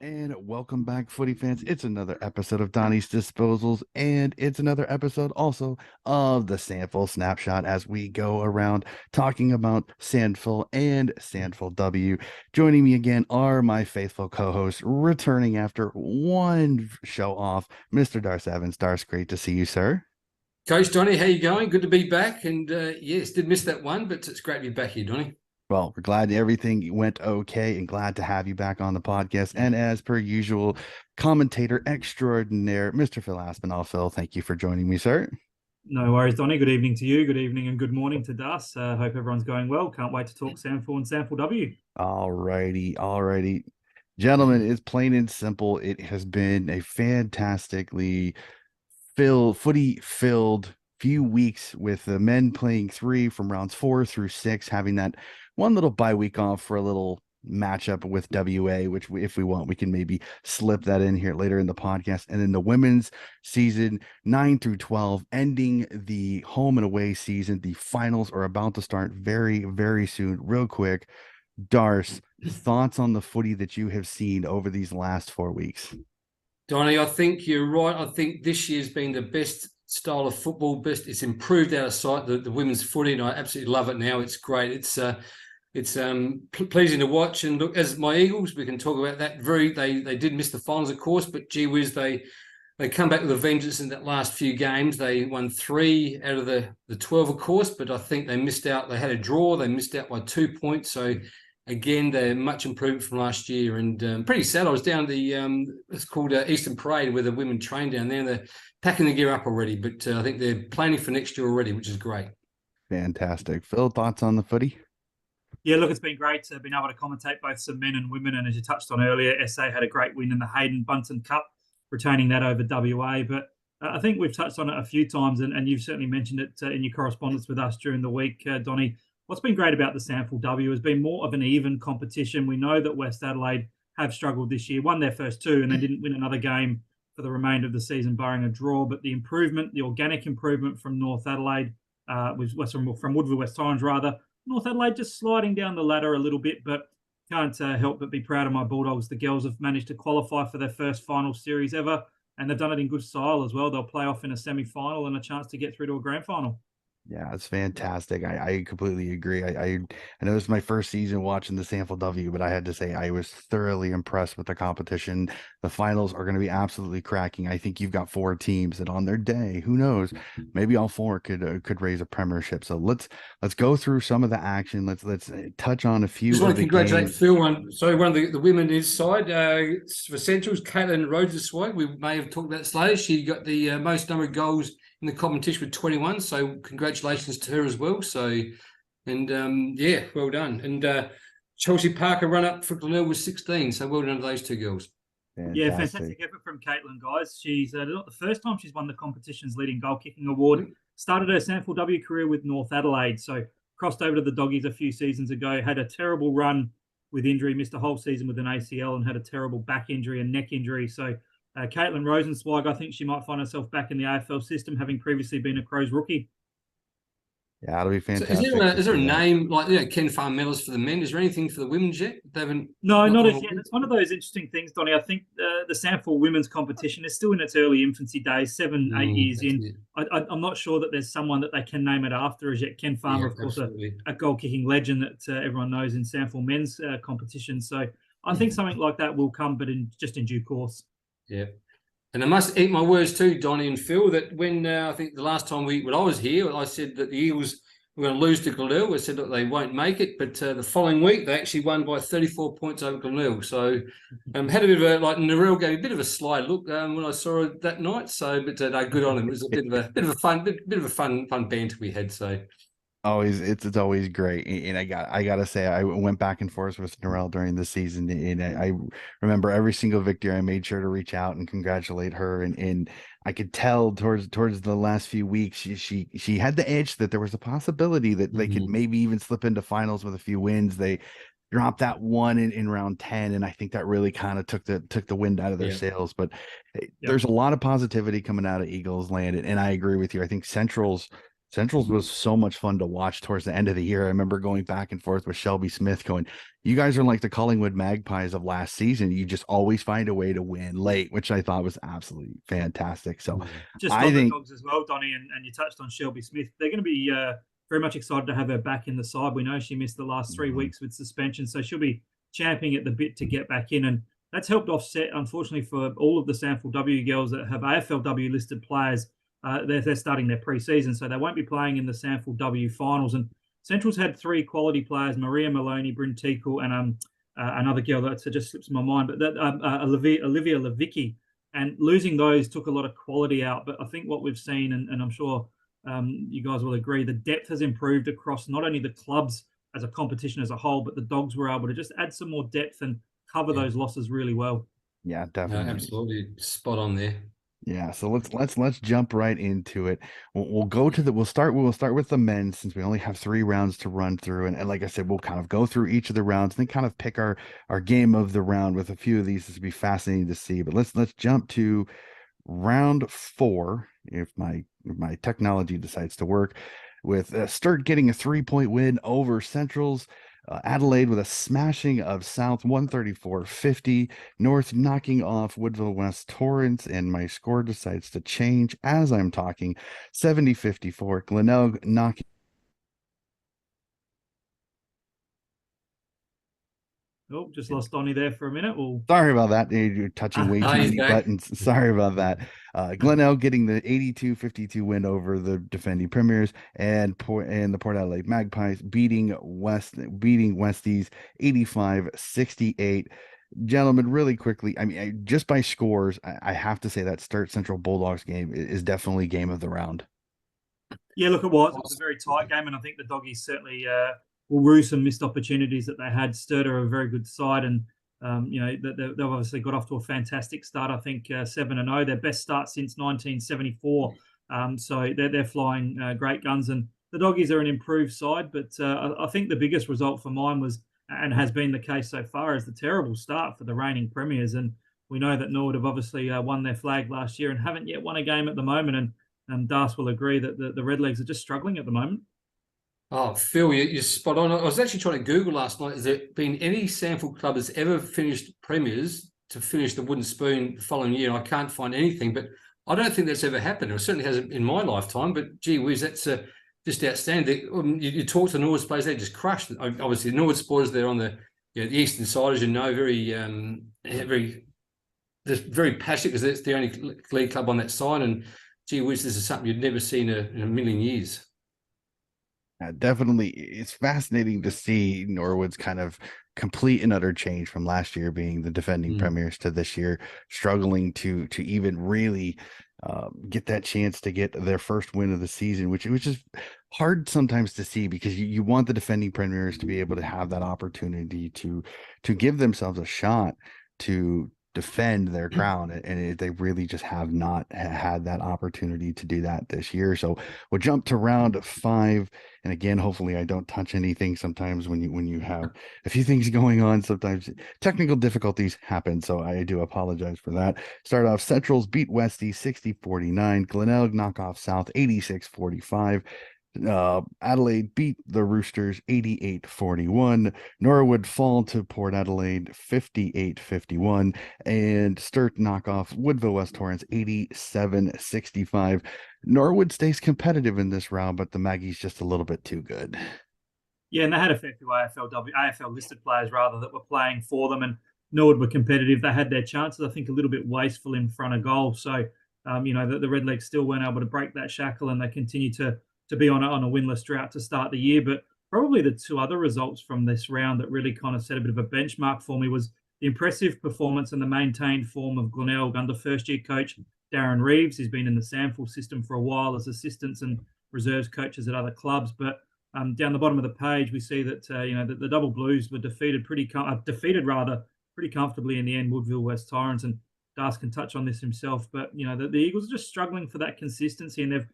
And welcome back, footy fans. It's another episode of Donnie's Disposals, and it's another episode also of the SANFL Snapshot as we go around talking about SANFL and SANFL W. Joining me again are my faithful co-hosts, returning after one show off, Mr. Darce Evans. Darce, great to see you, sir. Coach Donnie, how you going? Good to be back. And yes, did miss that one, but it's great to be back here, Donnie. Well, we're glad everything went okay and glad to have you back on the podcast. And as per usual, commentator extraordinaire, Mr. Phil Aspinall. Phil, thank you for joining me, sir. No worries, Donnie. Good evening to you. Good evening and good morning to Das. Hope everyone's going well. Can't wait to talk SANFL and SANFL W. All righty. Gentlemen, it's plain and simple. It has been a fantastically footy-filled few weeks with the men playing 3 from rounds 4 through 6, having that one little bye week off for a little matchup with WA, which if we want, we can maybe slip that in here later in the podcast. And then the women's season 9 through 12, ending the home and away season. The finals are about to start very, very soon. Real quick, Darce, thoughts on the footy that you have seen over these last 4 weeks? Donnie, I think you're right. I think this year's been the best style of football. It's improved out of sight, the women's footy, and I absolutely love it now. It's great. It's pleasing to watch. And look, as my Eagles, we can talk about that. They did miss the finals, of course, but gee whiz, they come back with a vengeance in that last few games. They won 3 out of the 12, of course, but I think they missed out. They had a draw. They missed out by 2 points. So again, they're much improved from last year, and pretty sad. I was down the it's called Eastern Parade, where the women train down there. And they're packing the gear up already, but I think they're planning for next year already, which is great. Fantastic. Phil, thoughts on the footy? Yeah, look, it's been great to being able to commentate both some men and women. And as you touched on earlier, SA had a great win in the Hayden Bunton Cup, retaining that over WA. But I think we've touched on it a few times, and you've certainly mentioned it in your correspondence with us during the week, Donnie. What's been great about the SANFL W has been more of an even competition. We know that West Adelaide have struggled this year, won their first 2, and they didn't win another game for the remainder of the season, barring a draw. But the improvement, the organic improvement from North Adelaide, from Woodville West Torrens rather, North Adelaide just sliding down the ladder a little bit, but can't help but be proud of my Bulldogs. The girls have managed to qualify for their first final series ever, and they've done it in good style as well. They'll play off in a semi-final and a chance to get through to a grand final. Yeah, it's fantastic. I completely agree. I know this is my first season watching the SANFL W, but I had to say I was thoroughly impressed with the competition. The finals are going to be absolutely cracking. I think you've got 4 teams that on their day, who knows, maybe all 4 could raise a premiership. So let's go through some of the action. Let's touch on a few. Just want to congratulate games. Phil on one of the women inside for Centrals, Caitlin Rosenzweig. We may have talked about this later. She got the most number of goals in the competition with 21, so congratulations to her as well. So, and yeah, well done. And Chelsea Parker run up for Glenelg with 16, so well done to those 2 girls. Fantastic. Yeah, fantastic effort from Caitlin, guys. She's not the first time she's won the competition's leading goal kicking award. Started her SANFL W career with North Adelaide, so crossed over to the Doggies a few seasons ago, had a terrible run with injury, missed a whole season with an ACL and had a terrible back injury and neck injury. So Caitlin Rosenzweig, I think she might find herself back in the AFL system, having previously been a Crows rookie. Yeah, it'll be fantastic. So is there a name like Ken Farm medals for the men? Is there anything for the women's yet? They haven't. No, not as yet. It's one of those interesting things, Donnie. I think the SANFL women's competition is still in its early infancy days, 7-8 years in. I'm not sure that there's someone that they can name it after as yet. Ken Farmer, of course, a goal-kicking legend that everyone knows in SANFL men's competition. So I think something like that will come, but in due course. Yeah. And I must eat my words too, Donnie and Phil, that when I think the last time when I was here, I said that the Eagles were going to lose to Glenelg. I said that they won't make it, but the following week they actually won by 34 points over Glenelg. So had a bit of Narelle gave a bit of a sly look when I saw it that night. So, but no, good on him. It was a bit of a fun banter we had. So. It's always great, and I gotta say I went back and forth with Narelle during the season, and I remember every single victory I made sure to reach out and congratulate her, and I could tell towards the last few weeks she had the edge that there was a possibility that they could maybe even slip into finals with a few wins. They dropped that one in round 10, and I think that really kind of took the wind out of their sails. But there's a lot of positivity coming out of Eagles land, and I agree with you. I think Central's Centrals was so much fun to watch towards the end of the year. I remember going back and forth with Shelby Smith going, you guys are like the Collingwood Magpies of last season. You just always find a way to win late, which I thought was absolutely fantastic. So Just I on the think, Dogs as well, Donnie, and you touched on Shelby Smith. They're going to be very much excited to have her back in the side. We know she missed the last 3 weeks with suspension, so she'll be champing at the bit to get back in. And that's helped offset, unfortunately, for all of the SANFL W girls that have AFLW listed players. They're starting their pre-season, so they won't be playing in the SANFL W finals. And Central's had 3 quality players: Maria Maloney, Bryn Teakle, and another girl that just slips my mind, but that Olivia Levicki. And losing those took a lot of quality out. But I think what we've seen, and I'm sure you guys will agree, the depth has improved across not only the clubs as a competition as a whole, but the Dogs were able to just add some more depth and cover those losses really well. yeah, No, definitely. absolutely spot on there. Yeah, so let's jump right into it. We'll go to the we'll start with the men since we only have 3 rounds to run through, and like I said, we'll kind of go through each of the rounds and then kind of pick our game of the round with a few of these. This will be fascinating to see. But let's jump to round 4 if my technology decides to work, with Sturt getting a 3-point win over Centrals. Adelaide with a smashing of South 134-50. North knocking off Woodville West Torrance, and my score decides to change as I'm talking. 70-54. Glenelg knocking. Oh, just lost Donnie there for a minute. Sorry about that. You're touching way too many buttons. Sorry about that. Glenelg getting the 82-52 win over the defending premiers, and the Port Adelaide Magpies beating Westies 85-68. Gentlemen, really quickly, I mean, just by scores, I have to say that Sturt Central Bulldogs game is definitely game of the round. Yeah, look, it was a very tight game, and I think the Doggies certainly will rue some missed opportunities that they had. Sturt are a very good side, and they've obviously got off to a fantastic start. I think 7-0, their best start since 1974. So they're flying great guns, and the Doggies are an improved side. But I think the biggest result for mine was, and has been the case so far, is the terrible start for the reigning premiers. And we know that Norwood have obviously won their flag last year and haven't yet won a game at the moment. And Das will agree that the Redlegs are just struggling at the moment. Oh, Phil, you're spot on. I was actually trying to Google last night. Has there been any SANFL club that's ever finished premiers to finish the wooden spoon the following year? I can't find anything, but I don't think that's ever happened. It certainly hasn't in my lifetime, but gee whiz, that's just outstanding. You talk to Norwood's players, they just crushed. Obviously, the Norwood supporters, they're on the eastern side, as you know, they're very passionate because it's the only league club on that side. And gee whiz, this is something you'd never seen in a million years. Definitely, it's fascinating to see Norwood's kind of complete and utter change from last year being the defending premiers to this year struggling to even really get that chance to get their first win of the season, which is hard sometimes to see because you want the defending premiers to be able to have that opportunity to give themselves a shot to defend their crown, and they really just have not had that opportunity to do that this year. So we'll jump to round 5, and again, hopefully I don't touch anything. Sometimes when you have a few things going on, sometimes technical difficulties happen, so I do apologize for that. Start off, Centrals beat Westie 60-49. Glenelg knock off South 86-45. Adelaide beat the Roosters 88-41. Norwood fall to Port Adelaide 58-51, and Sturt knock off Woodville West Torrance 87-65. Norwood stays competitive in this round, but the Maggies just a little bit too good. Yeah, and they had a fair few AFL listed players rather that were playing for them, and Norwood were competitive. They had their chances, I think, a little bit wasteful in front of goal. So, the Redlegs still weren't able to break that shackle, and they continue to be on a winless drought to start the year. But probably the 2 other results from this round that really kind of set a bit of a benchmark for me was the impressive performance and the maintained form of Glenelg under first-year coach Darren Reeves. He's been in the SANFL system for a while as assistants and reserves coaches at other clubs. But down the bottom of the page, we see that the Double Blues were defeated pretty comfortably in the end. Woodville West Torrance, and Das can touch on this himself. But the Eagles are just struggling for that consistency, and they've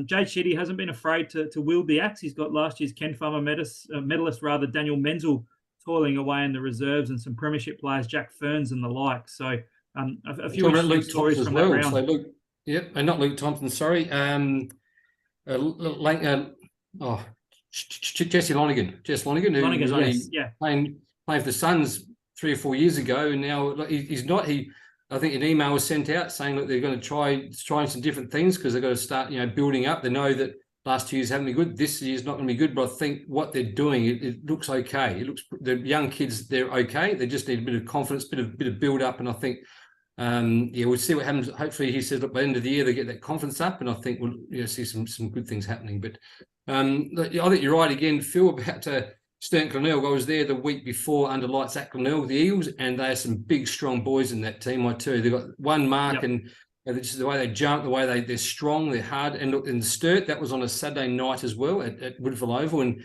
Jade Shetty hasn't been afraid to wield the axe. He's got last year's Ken Farmer medalist, Daniel Menzel, toiling away in the reserves, and some premiership players, Jack Ferns and the like. So a few interesting stories from that round. And not Luke Thompson, sorry. Jesse Lonigan, who was only playing for the Suns 3 or 4 years ago, and now he's not. I think an email was sent out saying that they're going to try some different things because they've got to start, building up. They know that last 2 years haven't been good. This year's not going to be good, but I think what they're doing, it looks okay. The young kids, they're okay. They just need a bit of confidence, bit of build up, and I think. We'll see what happens. Hopefully, he says, look, by the end of the year, they get that confidence up, and I think we'll see some good things happening. But I think you're right again, Phil, about Sturt Glenelg. I was there the week before under lights at Glenelg with the Eagles, and they are some big, strong boys in that team. I tell you, they've got one mark, and just the way they jump, the way they're strong, they're hard. And look, in Sturt, that was on a Saturday night as well at Woodville Oval, and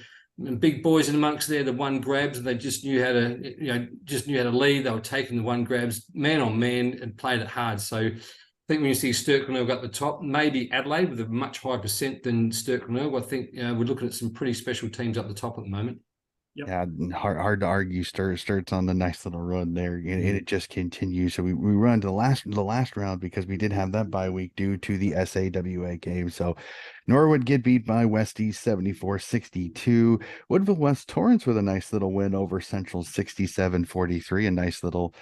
big boys in amongst there, the one grabs, and they just knew how to lead. They were taking the one grabs man on man and played it hard. So I think when you see Sturt Glenelg at the top, maybe Adelaide with a much higher percent than Sturt Glenelg, I think we're looking at some pretty special teams up the top at the moment. Yep. Yeah, hard to argue. Sturt's on the nice little run there, and it just continues. So we run to the last round because we did have that bye week due to the SAWA game. So Norwood get beat by Westies 74-62. Woodville West Torrance with a nice little win over Central 67-43. A nice little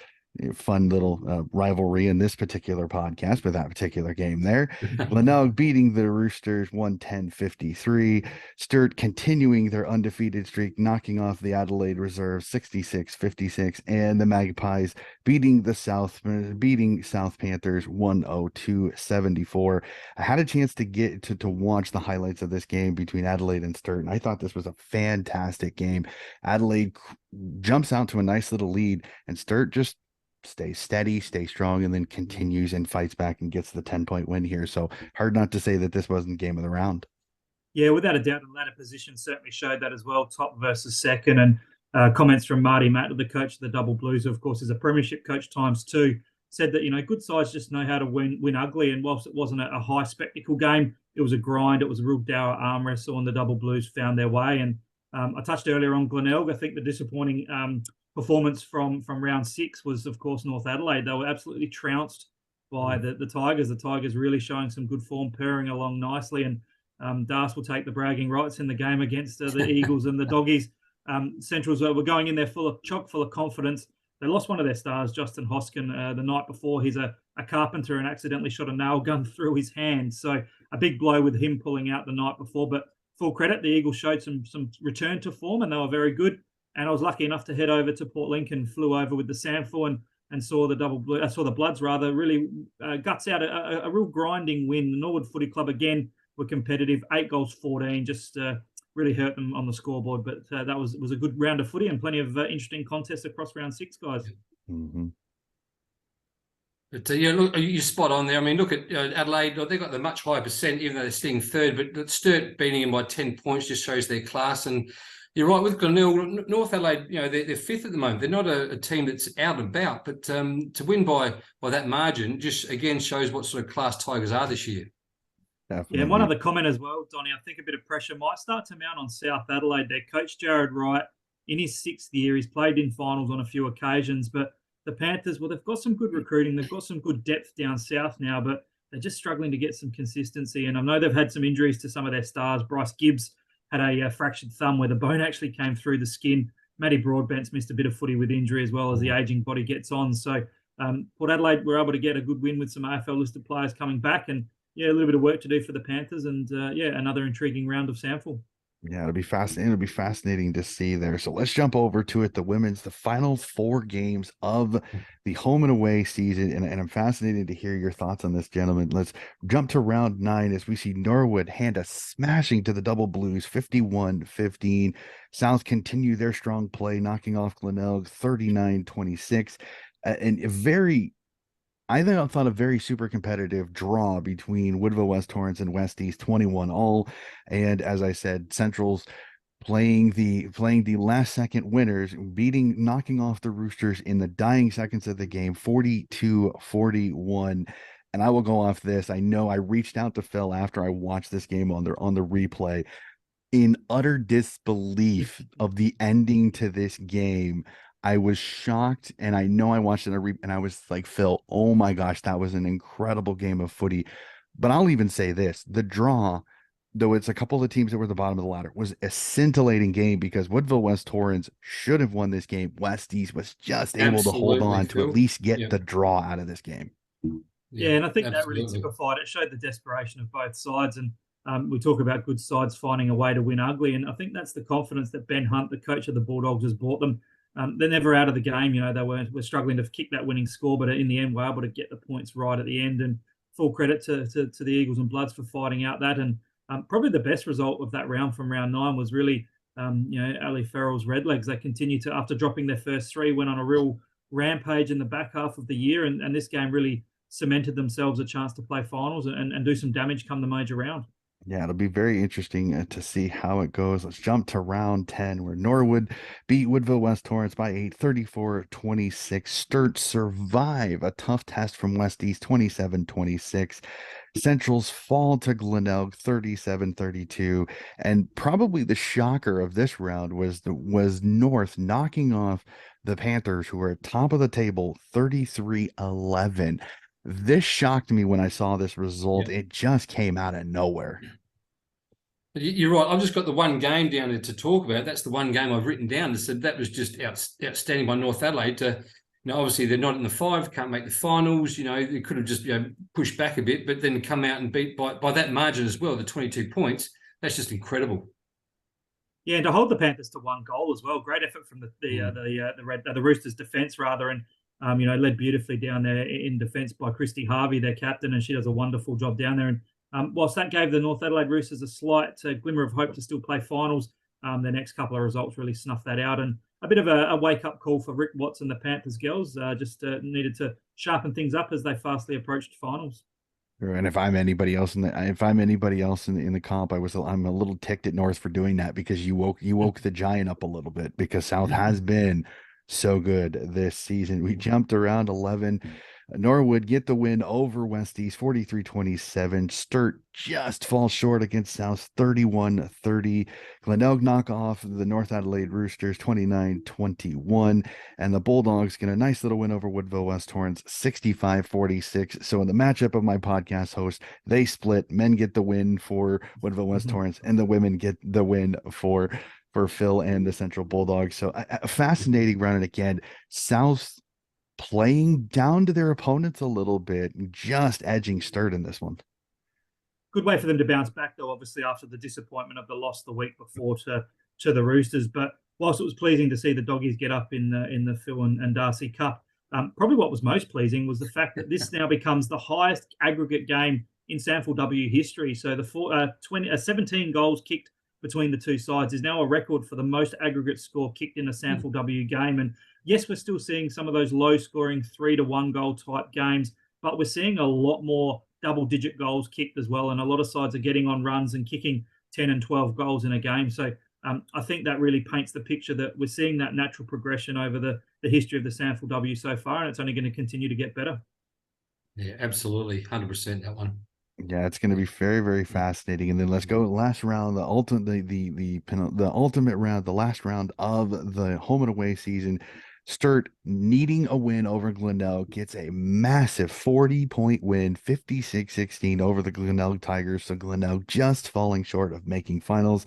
fun little rivalry in this particular podcast with that particular game there. Glenelg beating the Roosters 110-53. Sturt continuing their undefeated streak, knocking off the Adelaide Reserve 66-56, and the Magpies beating South Panthers 102-74. I had a chance to get to watch the highlights of this game between Adelaide and Sturt, and I thought this was a fantastic game. Adelaide jumps out to a nice little lead, and Sturt just stays steady, stays strong, and then continues and fights back and gets the 10-point win here. So hard not to say that this wasn't game of the round. Yeah, without a doubt, the ladder position certainly showed that as well, top versus second. And comments from Marty Matt, the coach of the Double Blues, who of course is a premiership coach ×2, said that, good sides just know how to win ugly. And whilst it wasn't a high spectacle game, it was a grind. It was a real dour arm wrestle, and the Double Blues found their way. And I touched earlier on Glenelg. I think the disappointing performance from round 6 was, of course, North Adelaide. They were absolutely trounced by the Tigers. The Tigers really showing some good form, purring along nicely. And Das will take the bragging rights in the game against the Eagles and the Doggies. Centrals were going in there chock full of confidence. They lost one of their stars, Justin Hoskin, the night before. He's a carpenter and accidentally shot a nail gun through his hand. So a big blow with him pulling out the night before. But full credit, the Eagles showed some return to form, and they were very good. And I was lucky enough to head over to Port Lincoln, flew over with the SANFL and saw the Bloods really guts out a real grinding win. The Norwood Footy Club again were competitive, 8 goals 14, just really hurt them on the scoreboard. But that was a good round of footy and plenty of interesting contests across round 6, guys. Mm-hmm. But look, you're spot on there. I mean, look at Adelaide. They got the much higher percent, even though they're sitting third. But Sturt beating them by 10 points just shows their class. And you're right with Glenelg. North Adelaide, they're fifth at the moment. They're not a team that's out and about, but to win by that margin just again shows what sort of class Tigers are this year. Definitely. Yeah, one other comment as well, Donnie. I think a bit of pressure might start to mount on South Adelaide. Their coach Jared Wright, in his 6th year, he's played in finals on a few occasions. But the Panthers, well, they've got some good recruiting. They've got some good depth down south now, but they're just struggling to get some consistency. And I know they've had some injuries to some of their stars. Bryce Gibbs had a fractured thumb where the bone actually came through the skin. Matty Broadbent's missed a bit of footy with injury as well as the aging body gets on. So Port Adelaide were able to get a good win with some AFL-listed players coming back. And, a little bit of work to do for the Panthers. And, another intriguing round of SANFL. Yeah, it'll be fascinating. It'll be fascinating to see there. So let's jump over to it. The women's, the final 4 games of the home and away season. And I'm fascinated to hear your thoughts on this, gentlemen. Let's jump to round 9 as we see Norwood hand a smashing to the Double Blues, 51-15. South continue their strong play, knocking off Glenelg 39-26. And I thought a very super competitive draw between Woodville West Torrance and Westies, 21-all. And as I said, Central's playing the last second winners, knocking off the Roosters in the dying seconds of the game, 42-41. And I will go off this. I know I reached out to Phil after I watched this game on the replay in utter disbelief of the ending to this game. I was shocked, and I know I watched it and I was like, Phil, oh my gosh, that was an incredible game of footy. But I'll even say this, the draw though it's a couple of the teams that were at the bottom of the ladder, was a scintillating game because Woodville West Torrens should have won this game. West East was just able to hold Absolutely, on to at Phil. least get Yeah. the draw out of this game. Yeah, and I think that really absolutely. typified it, showed the desperation of both sides. And we talk about good sides finding a way to win ugly. And I think that's the confidence that Ben Hunt, the coach of the Bulldogs, has brought them. They're never out of the game. You know, they were struggling to kick that winning score, but in the end, we're able to get the points right at the end. And full credit to the Eagles and Bloods for fighting out that. And probably the best result of that round from round 9 was really, Ali Farrell's Redlegs. They continue to, after dropping their first 3, went on a real rampage in the back half of the year. And this game really cemented themselves a chance to play finals and do some damage come the major round. Yeah, it'll be very interesting to see how it goes. Let's jump to round 10, where Norwood beat Woodville West Torrens by 8, 34-26. Sturt survive a tough test from West East, 27-26. Central's fall to Glenelg, 37-32. And probably the shocker of this round was North knocking off the Panthers, who were at top of the table, 33-11. This shocked me when I saw this result. Yeah. It just came out of nowhere. You're right. I've just got the one game down there to talk about. That's the one game I've written down that said that was just outstanding by North Adelaide. Obviously they're not in the 5, can't make the finals. They could have just pushed back a bit, but then come out and beat by that margin as well, the 22 points. That's just incredible. Yeah, and to hold the Panthers to 1 goal as well. Great effort from the Roosters defence rather, and led beautifully down there in defence by Christy Harvey, their captain, and she does a wonderful job down there. And whilst that gave the North Adelaide Roosters a slight glimmer of hope to still play finals, the next couple of results really snuffed that out. And a bit of a wake-up call for Rick Watts and the Panthers girls. Just needed to sharpen things up as they fastly approached finals. And if I'm anybody else in the comp, I'm a little ticked at North for doing that, because you woke the giant up a little bit, because South has been so good this season. We jumped around 11. Norwood get the win over West East, 43-27. Sturt just falls short against South, 31-30. Glenelg knock off the North Adelaide Roosters, 29-21. And the Bulldogs get a nice little win over Woodville West Torrens, 65-46. So in the matchup of my podcast host, they split. Men get the win for Woodville West Torrens, and the women get the win for Phil and the Central Bulldogs. So a fascinating round. And again, South playing down to their opponents a little bit, just edging Sturt in this one. Good way for them to bounce back, though, obviously, after the disappointment of the loss the week before to the Roosters. But whilst it was pleasing to see the Doggies get up in the Phil and Darcy Cup, probably what was most pleasing was the fact that this now becomes the highest aggregate game in SANFL W history. So the 17 goals kicked between the two sides is now a record for the most aggregate score kicked in a SANFL W game. And yes, we're still seeing some of those low-scoring 3-1 goal type games, but we're seeing a lot more double-digit goals kicked as well, and a lot of sides are getting on runs and kicking 10 and 12 goals in a game. So I think that really paints the picture that we're seeing that natural progression over the history of the SANFL W so far, and it's only going to continue to get better. Yeah, absolutely, 100% that one. Yeah, it's going to be very, very fascinating. And then let's go last round, the ultimate round, the last round of the home and away season. Sturt, needing a win over Glenelg, gets a massive 40-point win, 56-16 over the Glenelg Tigers. So Glenelg just falling short of making finals.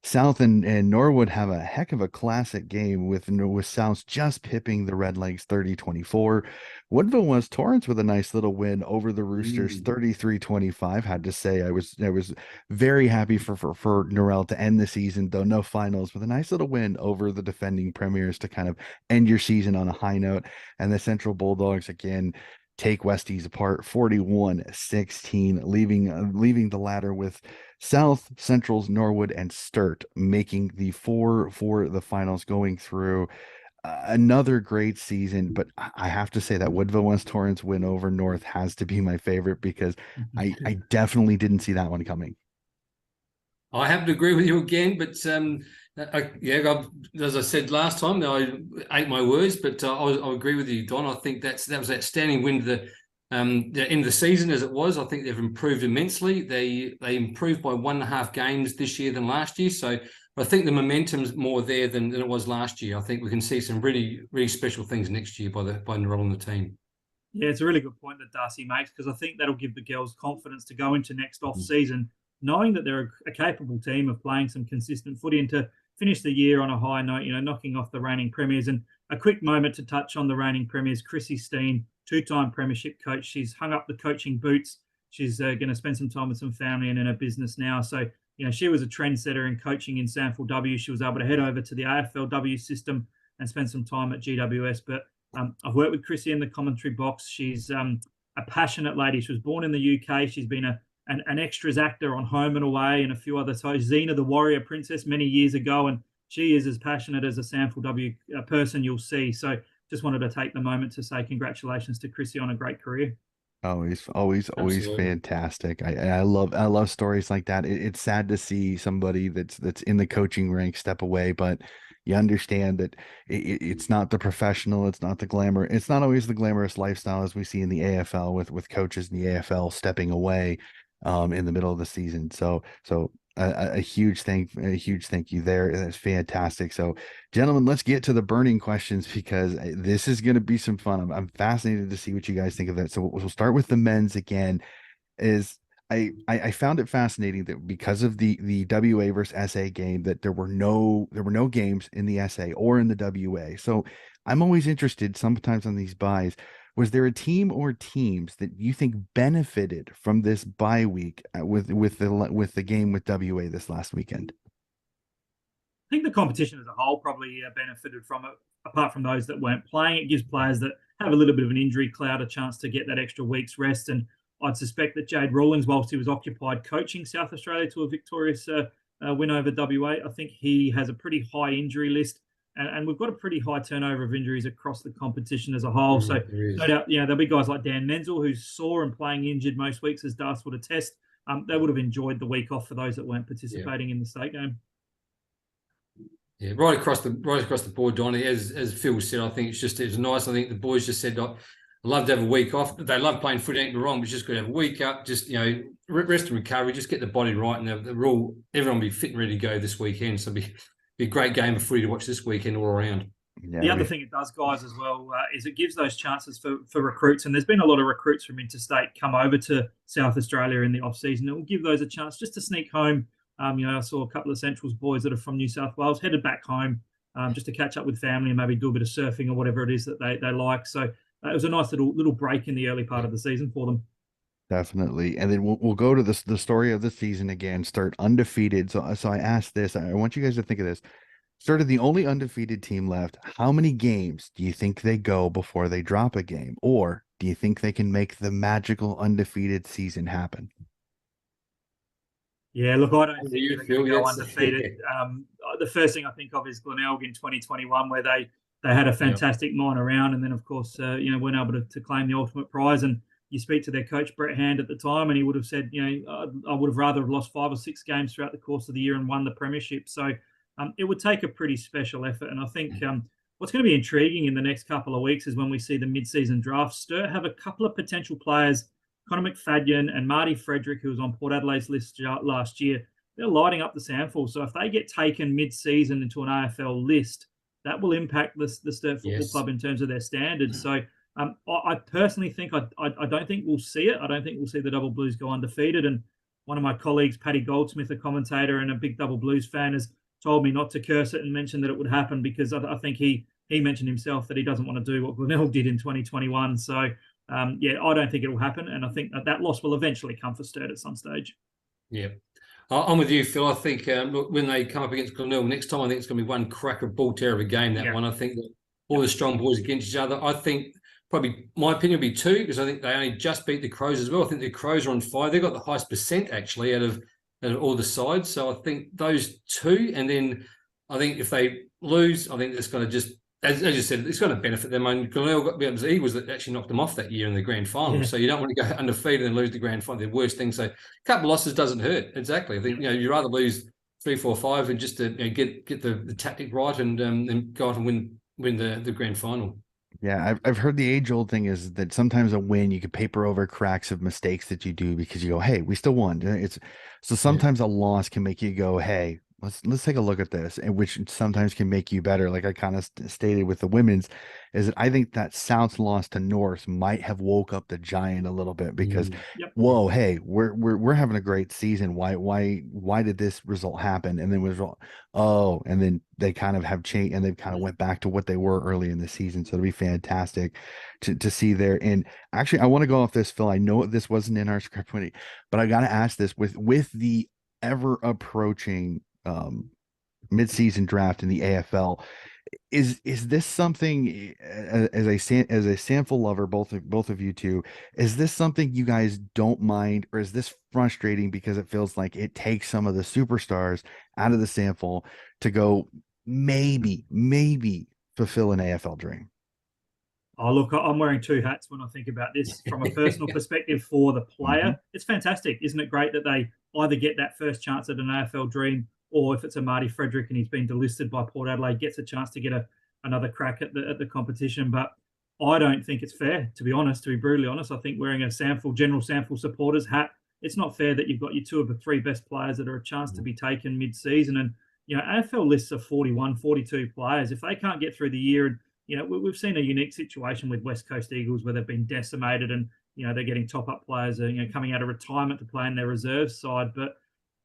South and Norwood have a heck of a classic game with South just pipping the Redlegs 30-24. Woodville West Torrens with a nice little win over the Roosters, 33-25. Had to say I was very happy for Norrell to end the season, though no finals, with a nice little win over the defending premiers to kind of end your season on a high note. And the Central Bulldogs again take Westies apart, 41-16, leaving the ladder with South, Central's, Norwood, and Sturt making the 4 for the finals, going through another great season. But I have to say that Woodville West Torrens win over North has to be my favorite, because I definitely didn't see that one coming. I have to agree with you again, but as I said last time, I ate my words, but I agree with you, Don. I think that was an outstanding win to the end of the season as it was. I think they've improved immensely. They improved by 1.5 games this year than last year, so I think the momentum's more there than it was last year. I think we can see some really, really special things next year by Norrell and the team. Yeah, it's a really good point that Darcy makes, because I think that'll give the girls confidence to go into next off season knowing that they're a capable team of playing some consistent footy, and to finish the year on a high note, knocking off the reigning premiers. And a quick moment to touch on the reigning premiers, Chrissy Steen, two-time premiership coach. She's hung up the coaching boots. She's going to spend some time with some family and in her business now. So, she was a trendsetter in coaching in SANFL W. She was able to head over to the AFLW system and spend some time at GWS. But I've worked with Chrissy in the commentary box. She's a passionate lady. She was born in the UK. She's been an extras actor on Home and Away and a few other shows. Xena the Warrior Princess many years ago, and she is as passionate as a SANFL W person you'll see. So just wanted to take the moment to say congratulations to Chrissy on a great career. Always Absolutely. fantastic. I love stories like that. It's sad to see somebody that's in the coaching rank step away, but you understand that it's not the professional, it's not the glamour, it's not always the glamorous lifestyle as we see in the AFL with coaches in the AFL stepping away in the middle of the season. So a huge thank you there. That's fantastic. So, gentlemen, let's get to the burning questions because this is going to be some fun. I'm fascinated to see what you guys think of that. So we'll start with the men's again. I found it fascinating that because of the WA versus SA game that there were no games in the SA or in the WA. So I'm always interested sometimes on these buys. Was there a team or teams that you think benefited from this bye week with the game with WA this last weekend? I think the competition as a whole probably benefited from it, apart from those that weren't playing. It gives players that have a little bit of an injury cloud a chance to get that extra week's rest. And I'd suspect that Jade Rawlings, whilst he was occupied coaching South Australia to a victorious win over WA, I think he has a pretty high injury list. And we've got a pretty high turnover of injuries across the competition as a whole. So no doubt, there'll be guys like Dan Menzel, who's sore and playing injured most weeks, as Das would attest. They would have enjoyed the week off for those that weren't participating in the state game. Yeah, right across the board, Donnie. As Phil said, I think it's nice. I think the boys just said, I love to have a week off. They love playing footy, ain't wrong, but just got to have a week up, just rest and recovery, just get the body right, and everyone will be fit and ready to go this weekend. So it'll be a great game of footy to watch this weekend all around. Yeah, the other thing it does, guys, as well, is it gives those chances for recruits. And there's been a lot of recruits from interstate come over to South Australia in the off-season. It will give those a chance just to sneak home. I saw a couple of Centrals boys that are from New South Wales headed back home just to catch up with family and maybe do a bit of surfing or whatever it is that they like. So it was a nice little break in the early part of the season for them. Definitely. And then we'll go to the story of the season again, start undefeated. So I asked this, I want you guys to think of this. Started the only undefeated team left. How many games do you think they go before they drop a game? Or do you think they can make the magical undefeated season happen? Yeah, look, I don't think they're going to go Yes. undefeated. The first thing I think of is Glenelg in 2021, where they had a fantastic minor round, and then of course, weren't able to claim the ultimate prize. And you speak to their coach Brett Hand at the time, and he would have said, I would have rather have lost 5 or 6 games throughout the course of the year and won the premiership. So it would take a pretty special effort. And I think what's going to be intriguing in the next couple of weeks is when we see the mid-season draft. Sturt have a couple of potential players, Connor McFadden and Marty Frederick, who was on Port Adelaide's list last year. They're lighting up the SANFL. So if they get taken mid-season into an AFL list, that will impact the Sturt Football Club in terms of their standards. So I personally think I don't think we'll see it. I don't think we'll see the Double Blues go undefeated. And one of my colleagues, Paddy Goldsmith, a commentator and a big Double Blues fan, has told me not to curse it and mention that it would happen because I think he mentioned himself that he doesn't want to do what Glenelg did in 2021. So, I don't think it will happen. And I think that loss will eventually come for Sturt at some stage. Yeah. I'm with you, Phil. I think look, when they come up against Glenelg next time, I think it's going to be one cracker ball tear of a game, that one. I think that all the strong boys against each other. I think probably my opinion would be 2 because I think they only just beat the Crows as well. I think the Crows are on 5. They've got the highest percent actually out of all the sides. So I think those 2. And then I think if they lose, I think it's going to just, as you said, it's going to benefit them. And Glenelg, it was Eagles that actually knocked them off that year in the grand final. Yeah. So you don't want to go undefeated and lose the grand final, the worst thing. So a couple of losses doesn't hurt. Exactly. I think, you'd rather lose 3, 4, 5 and just to get the tactic right and go out and win the grand final. Yeah, I've heard the age-old thing is that sometimes a win you could paper over cracks of mistakes that you do because you go, hey, we still won. So sometimes a loss can make you go, hey, let's take a look at this, and which sometimes can make you better. Like I kind of stated with the women's, is that I think that South's loss to North might have woke up the Giant a little bit because, Yep. whoa, hey, we're having a great season. Why did this result happen? And then oh, and then they kind of have changed and they've kind of went back to what they were early in the season. So it'll be fantastic to see there. And actually, I want to go off this, Phil. I know this wasn't in our script, but I got to ask this with the ever approaching midseason draft in the AFL. Is this something as a SANFL lover, both of you two, is this something you guys don't mind, or is this frustrating because it feels like it takes some of the superstars out of the SANFL to go maybe fulfill an AFL dream? Oh, look, I'm wearing two hats when I think about this. From a personal perspective for the player, it's fantastic. Isn't it great that they either get that first chance at an AFL dream, or if it's a Marty Frederick and he's been delisted by Port Adelaide, gets a chance to get another crack at the competition. But I don't think it's fair, to be honest, to be brutally honest. I think wearing a general SANFL supporters hat, it's not fair that you've got your two of the three best players that are a chance to be taken mid-season. And, AFL lists of 41, 42 players. If they can't get through the year, and we've seen a unique situation with West Coast Eagles where they've been decimated, and they're getting top-up players, coming out of retirement to play in their reserve side. But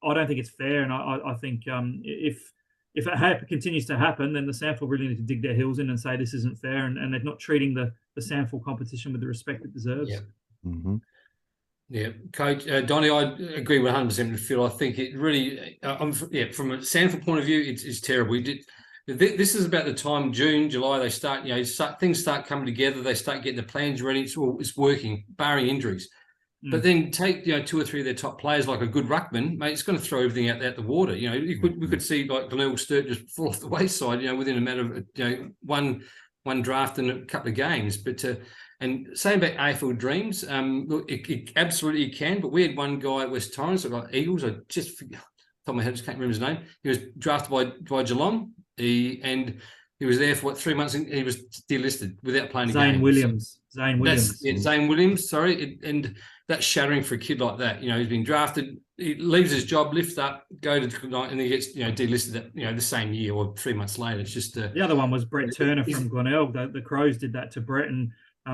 I don't think it's fair, and I think if it continues to happen, then the SANFL really need to dig their heels in and say this isn't fair, and they're not treating the SANFL competition with the respect it deserves. Yeah. Mm-hmm. Yeah, Coach Donnie, I agree 100% with Phil. I think it really, from a SANFL point of view, it's terrible. This is about the time, June, July, they start, things start coming together. They start getting the plans ready. It's working, barring injuries. But then take, two or three of their top players, like a good ruckman, mate, it's going to throw everything out the water. We could see like Glenelg Sturt just fall off the wayside, within a matter of, one draft and a couple of games. But and saying about AFL dreams, look, it absolutely can. But we had one guy at West Torrens that got Eagles. I just top of my head, I just can't remember his name. He was drafted by Geelong. And he was there for 3 months, and he was delisted without playing a game. Zane Williams. Zane Williams. Sorry, and that's shattering for a kid like that. He's been drafted, he leaves his job, lifts up, go to night, and he gets delisted. The same year or 3 months later. It's just the other one was Brett Turner from Glenelg. The Crows did that to Brett, and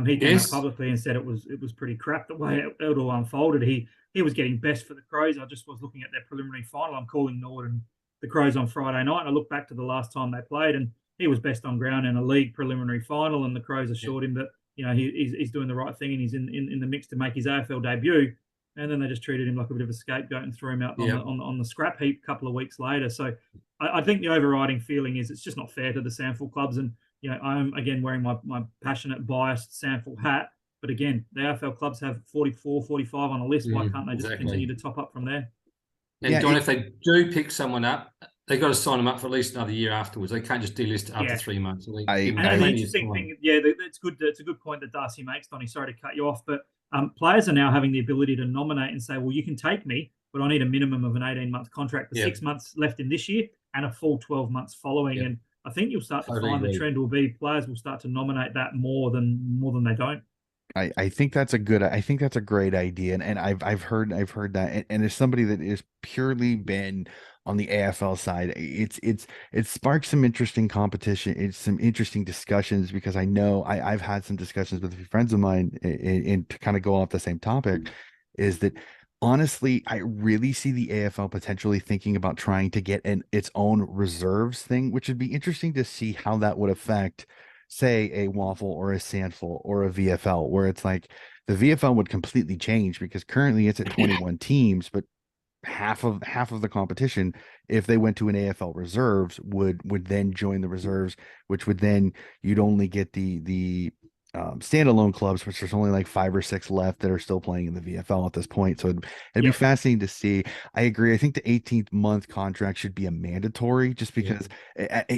he came out publicly and said it was pretty crap the way it all unfolded. He was getting best for the Crows. I just was looking at their preliminary final. I'm calling Nord and the Crows on Friday night, and I look back to the last time they played, and he was best on ground in a league preliminary final, and the Crows assured him that he's doing the right thing and he's in the mix to make his AFL debut. And then they just treated him like a bit of a scapegoat and threw him out on the scrap heap a couple of weeks later. So I think the overriding feeling is it's just not fair to the SANFL clubs. And I'm again wearing my passionate, biased SANFL hat. But again, the AFL clubs have 44, 45 on a list. Why can't they just continue to top up from there? And Don, if they do pick someone up, they've got to sign them up for at least another year afterwards. They can't just delist after 3 months. And the interesting thing, it's good. It's a good point that Darcy makes, Donnie. Sorry to cut you off, but players are now having the ability to nominate and say, well, you can take me, but I need a minimum of an 18-month contract for 6 months left in this year and a full 12 months following. And I think you'll start to find the trend will be players will start to nominate that more than they don't. I think that's a great idea, and I've heard that, and as somebody that is purely been on the AFL side, it sparked some interesting competition. It's some interesting discussions because I know I've had some discussions with a few friends of mine, and to kind of go off the same topic, is that honestly, I really see the AFL potentially thinking about trying to get its own reserves thing, which would be interesting to see how that would affect, say, a Waffle or a SANFL or a VFL, where it's like the VFL would completely change because currently it's at 21 teams, but half of the competition, if they went to an AFL reserves, would then join the reserves, which would then you'd only get the standalone clubs, which there's only like 5 or 6 left that are still playing in the VFL at this point. So it'd be fascinating to see. I agree. I think the 18th month contract should be a mandatory, just because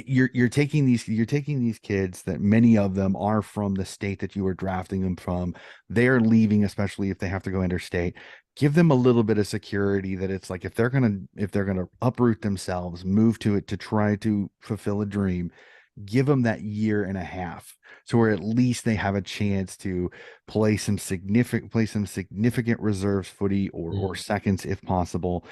you're taking these kids that many of them are from the state that you were drafting them from. They're leaving, especially if they have to go interstate. Give them a little bit of security that it's like if they're gonna uproot themselves, move to it to try to fulfill a dream, give them that year and a half, so where at least they have a chance to play some significant reserves footy or seconds if possible.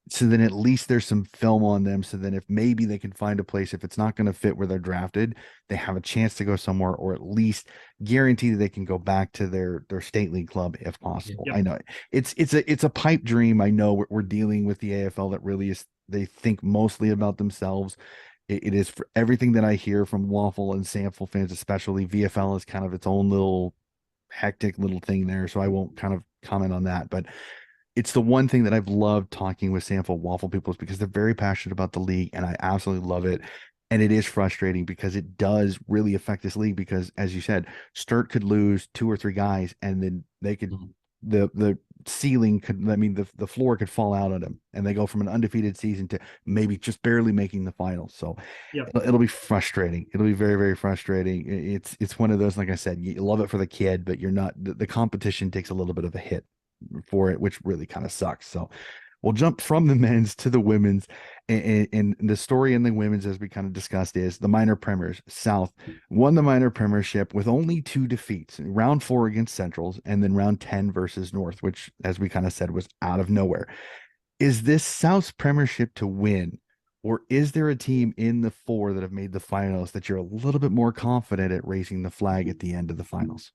so then at least there's some film on them. So then if maybe they can find a place, if it's not going to fit where they're drafted, they have a chance to go somewhere, or at least guarantee that they can go back to their state league club if possible. Yep. I know it's a pipe dream. I know we're dealing with the AFL that really is, they think mostly about themselves. It is, for everything that I hear from Waffle and SANFL fans, especially. VFL is kind of its own little hectic little thing there, so I won't kind of comment on that. But it's the one thing that I've loved talking with SANFL Waffle people, is because they're very passionate about the league, and I absolutely love it. And it is frustrating because it does really affect this league, because, as you said, Sturt could lose 2 or 3 guys, and then they could, the ceiling could, I mean, the floor could fall out on them, and they go from an undefeated season to maybe just barely making the finals. So Yep. it'll be frustrating. It'll be very, very frustrating. It's one of those, like I said, you love it for the kid, but you're not, the competition takes a little bit of a hit for it, which really kind of sucks. So we'll jump from the men's to the women's. And the story in the women's, as we kind of discussed, is the minor premiers. South won the minor premiership with only 2 defeats, round 4 against Centrals, and then round 10 versus North, which, as we kind of said, was out of nowhere. Is this South's premiership to win, or is there a team in the 4 that have made the finals that you're a little bit more confident at raising the flag at the end of the finals?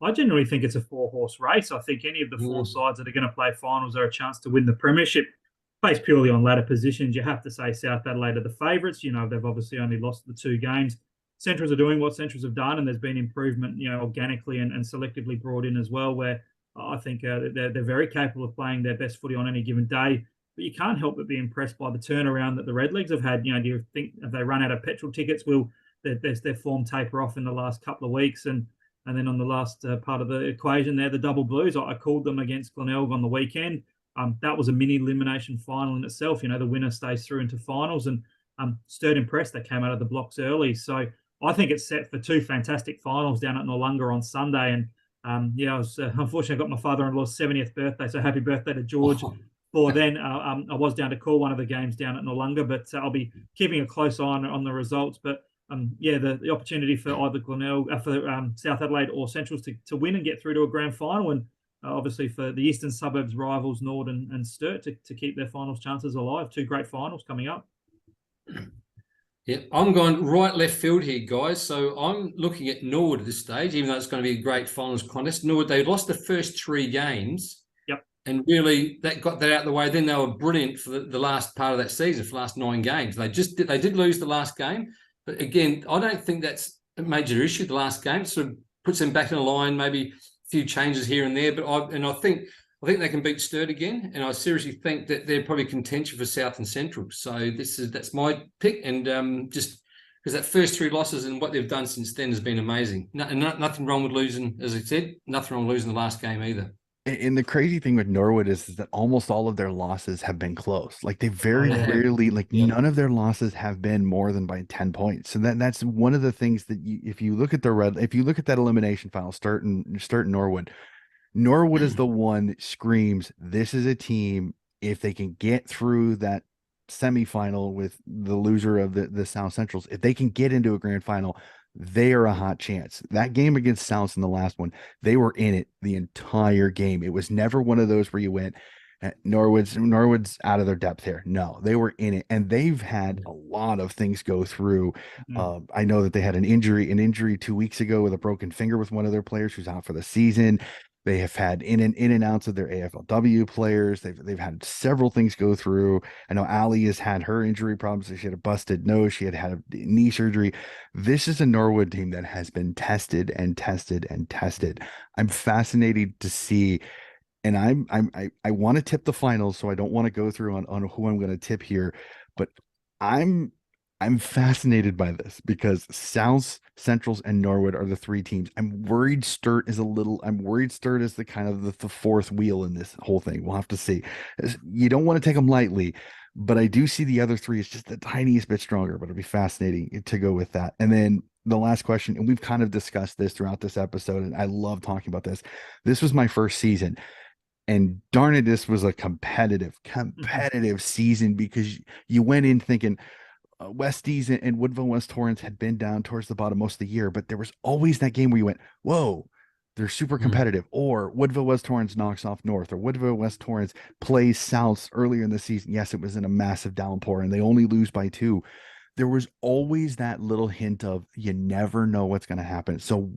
I generally think it's a 4-horse race. I think any of the 4 sides that are going to play finals are a chance to win the premiership. Based purely on ladder positions, you have to say South Adelaide are the favourites. They've obviously only lost the 2 games. Centrals are doing what Centrals have done, and there's been improvement, organically and selectively brought in as well, where I think they're very capable of playing their best footy on any given day. But you can't help but be impressed by the turnaround that the Redlegs have had. Do you think if they run out of petrol tickets, will their form taper off in the last couple of weeks? And then on the last part of the equation there, the Double Blues, I called them against Glenelg on the weekend. That was a mini elimination final in itself. The winner stays through into finals, and Sturt impressed. They came out of the blocks early. So I think it's set for 2 fantastic finals down at Noarlunga on Sunday. And I was unfortunately, I got my father-in-law's 70th birthday, so happy birthday to George. For then, I was down to call one of the games down at Noarlunga, but I'll be keeping a close eye on the results. But the opportunity for either for South Adelaide or Centrals to win and get through to a grand final, and obviously for the Eastern Suburbs rivals Nord and Sturt to keep their finals chances alive. 2 great finals coming up. Yeah, I'm going right left field here, guys. So I'm looking at Nord at this stage, even though it's going to be a great finals contest. Nord, they lost the first 3 games. Yep. And really, that got that out of the way. Then they were brilliant for the last part of that season, for the last 9 games. They did lose the last game. But again, I don't think that's a major issue. The last game sort of puts them back in a line, maybe a few changes here and there. But I think they can beat Sturt again, and I seriously think that they're probably contention for South and Central. So that's my pick, and just because that first 3 losses and what they've done since then has been amazing. Nothing wrong with losing, as I said. Nothing wrong with losing the last game either. And the crazy thing with Norwood is that almost all of their losses have been close. Like, they very rarely, none of their losses have been more than by 10 points. So that's one of the things that if you look at that elimination final, Sturt and Norwood is the one that screams, this is a team, if they can get through that semifinal with the loser of the South Centrals, if they can get into a grand final, they are a hot chance. That game against South in the last one, they were in it the entire game. It was never one of those where you went, Norwood's out of their depth here. No, they were in it, and they've had a lot of things go through. I know that they had an injury 2 weeks ago with a broken finger with one of their players who's out for the season. They have had in and outs of their AFLW players. They've had several things go through. I know Ali has had her injury problems. She had a busted nose. She had a knee surgery. This is a Norwood team that has been tested and tested and tested. I'm fascinated to see, and I want to tip the finals, so I don't want to go through on who I'm going to tip here, but I'm fascinated by this because South, Centrals, and Norwood are the 3 teams. I'm worried Sturt is the kind of the 4th wheel in this whole thing. We'll have to see. You don't want to take them lightly, but I do see the other 3 as just the tiniest bit stronger, but it'll be fascinating to go with that. And then the last question, and we've kind of discussed this throughout this episode, and I love talking about this. This was my first season. And darn it, this was a competitive season, because you went in thinking, Westies and Woodville West Torrance had been down towards the bottom most of the year, but there was always that game where you went, whoa, They're super competitive. Or Woodville West Torrance knocks off North, or Woodville West Torrance plays South earlier in the season. Yes, it was in a massive downpour and they only lose by 2. There was always that little hint of you never know what's going to happen. So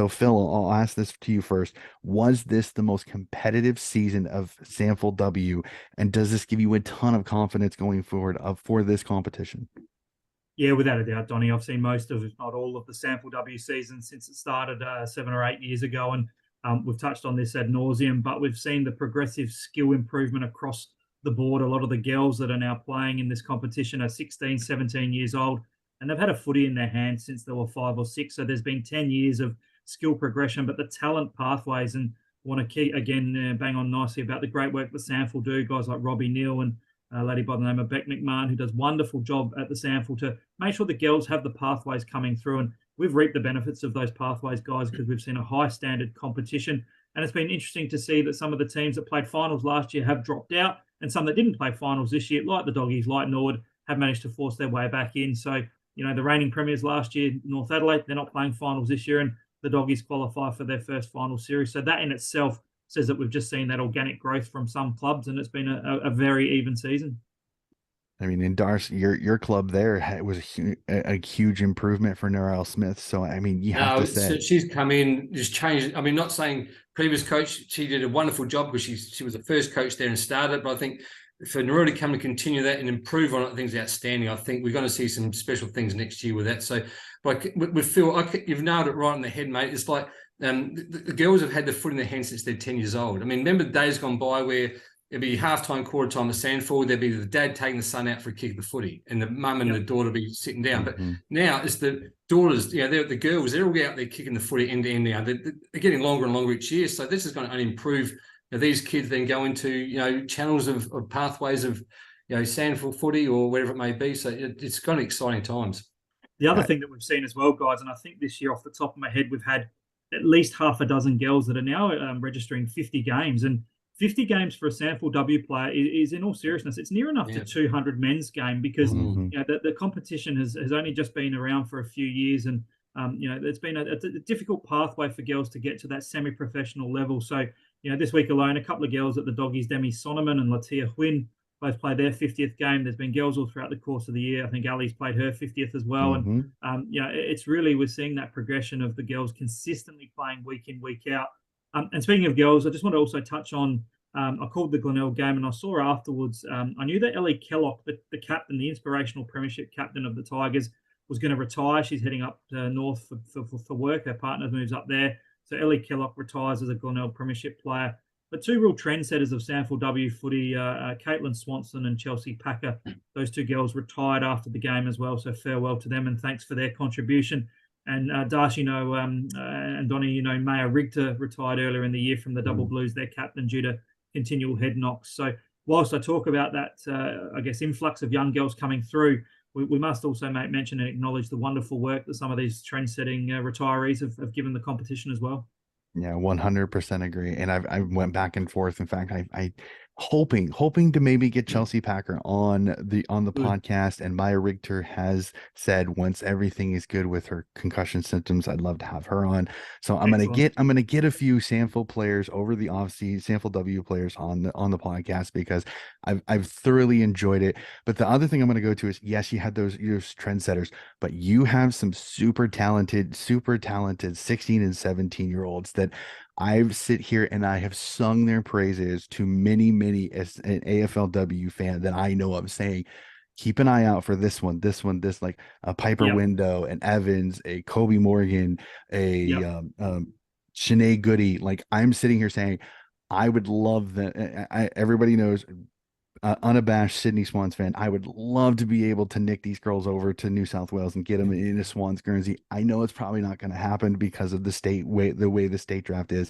Phil, I'll ask this to you first. Was this the most competitive season of SANFL W, and does this give you a ton of confidence going forward for this competition? Yeah, without a doubt, Donnie. I've seen most of, if not all, of the SANFL W season since it started 7 or 8 years ago, and we've touched on this ad nauseum. But we've seen the progressive skill improvement across the board. A lot of the girls that are now playing in this competition are 16, 17 years old, and they've had a footy in their hands since they were 5 or 6. So there's been 10 years of skill progression, but the talent pathways, and I want to keep again bang on nicely about the great work that SANFL do. Guys like Robbie Neal and a lady by the name of Beck McMahon, who does wonderful job at the SANFL to make sure the girls have the pathways coming through. And we've reaped the benefits of those pathways, guys, because we've seen a high standard competition. And it's been interesting to see that some of the teams that played finals last year have dropped out, and some that didn't play finals this year, like the Doggies, like Nord, have managed to force their way back in. So, you know, the reigning premiers last year, North Adelaide, they're not playing finals this year, and the Doggies qualify for their first final series. So that in itself says that we've just seen that organic growth from some clubs, and it's been a very even season. I mean, in Darcy, your club there it was a huge improvement for Narelle Smith. So, I mean, you have to say she's come in, just changed. I mean, not saying previous coach, she did a wonderful job because she was the first coach there and started. But I think for Narelle to come and continue that and improve on it, I think is outstanding. I think we're going to see some special things next year with that. So, like with Phil, you've nailed it right on the head, mate. It's like the girls have had the foot in their hand since they're 10 years old. I mean, remember the days gone by where it'd be half-time, quarter-time at SANFL. There'd be the dad taking the son out for a kick of the footy, and the mum and the daughter be sitting down. But now it's the daughters, they're the girls. They're all out there kicking the footy end to end now. They're getting longer and longer each year. So this is going to only improve. These kids then go into channels of pathways of SANFL footy or whatever it may be. So it's kind of exciting times. The other thing that we've seen as well, guys, and I think this year off the top of my head, we've had at least half a dozen girls that are now registering 50 games. And 50 games for a SANFL W player is, in all seriousness, it's near enough to 200 men's game, because the competition has only just been around for a few years, and it's been a difficult pathway for girls to get to that semi-professional level. So this week alone, a couple of girls at the Doggies, Demi Sonneman and Latia Huynh, both played their 50th game. There's been girls all throughout the course of the year. I think Ali's played her 50th as well. And it's really, we're seeing that progression of the girls consistently playing week in, week out. And speaking of girls, I just want to also touch on, I called the Glenelg game and I saw her afterwards. I knew that Ellie Kellogg, the captain, the inspirational premiership captain of the Tigers, was going to retire. She's heading up north for work. Her partner moves up there. So Ellie Kellogg retires as a Glenelg premiership player. But two real trendsetters of SANFL W footy, Caitlin Swanson and Chelsea Packer, those two girls retired after the game as well. So farewell to them and thanks for their contribution. And Darcy, and Donnie, Maya Rigter retired earlier in the year from the Double Blues, their captain, due to continual head knocks. So whilst I talk about that, influx of young girls coming through, we must also make mention and acknowledge the wonderful work that some of these trend-setting retirees have given the competition as well. Yeah, 100% agree. And I went back and forth. In fact, I hoping to maybe get Chelsea Packer on the podcast, and Maya Rigter has said once everything is good with her concussion symptoms, I'd love to have her on. So I'm gonna get a few SANFL players over the offseason, SANFL W players on the podcast, because I've thoroughly enjoyed it. But the other thing I'm gonna go to is, yes, you had those trendsetters, but you have some super talented 16 and 17-year-olds that I've sit here and I have sung their praises to many as an AFLW fan that I know of, saying, keep an eye out for this like a Piper Window, an Evans, a Kobe Morgan, a Shanae Goody. Like, I'm sitting here saying, I would love that. Everybody knows, unabashed Sydney Swans fan, I would love to be able to nick these girls over to New South Wales and get them in a Swans Guernsey. I know it's probably not going to happen because of the way the state draft is.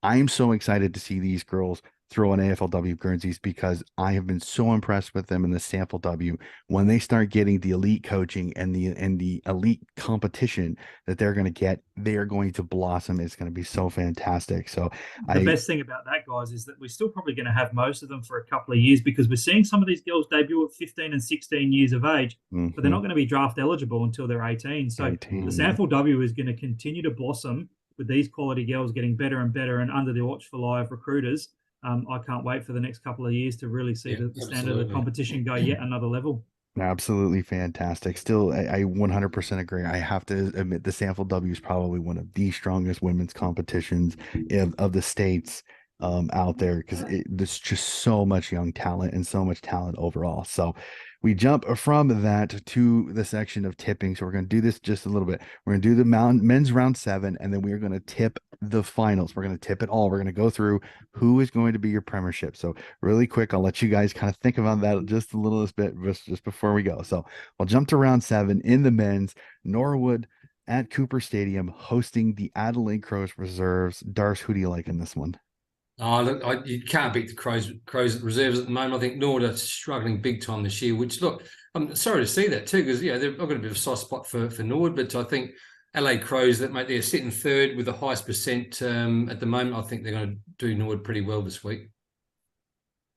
I'm so excited to see these girls throw on AFLW Guernseys, because I have been so impressed with them in the SANFL W. When they start getting the elite coaching and the elite competition that they're going to get, they are going to blossom. It's going to be so fantastic. So the best thing about that, guys, is that we're still probably going to have most of them for a couple of years, because we're seeing some of these girls debut at 15 and 16 years of age, but they're not going to be draft eligible until they're 18. So the SANFL W is going to continue to blossom with these quality girls getting better and better and under the watchful eye of recruiters, I can't wait for the next couple of years to really see the standard of the competition go yet another level. Absolutely fantastic. Still, I 100% agree. I have to admit the SANFL W is probably one of the strongest women's competitions of the states out there, because there's just so much young talent and so much talent overall. So we jump from that to the section of tipping. So we're going to do this just a little bit. We're going to do the men's round 7, and then we are going to tip the finals. We're going to tip it all. We're going to go through who is going to be your premiership. So really quick, I'll let you guys kind of think about that just a little bit just before we go. So we'll jump to round 7 in the men's. Norwood at Cooper Stadium hosting the Adelaide Crows reserves. Darce, who do you like in this one? Oh, look, you can't beat the Crows reserves at the moment. I think Norwood are struggling big time this year, which, look, I'm sorry to see that too, because, they've got a bit of a soft spot for Norwood, but I think LA Crows, they're sitting third with the highest percent at the moment. I think they're going to do Norwood pretty well this week.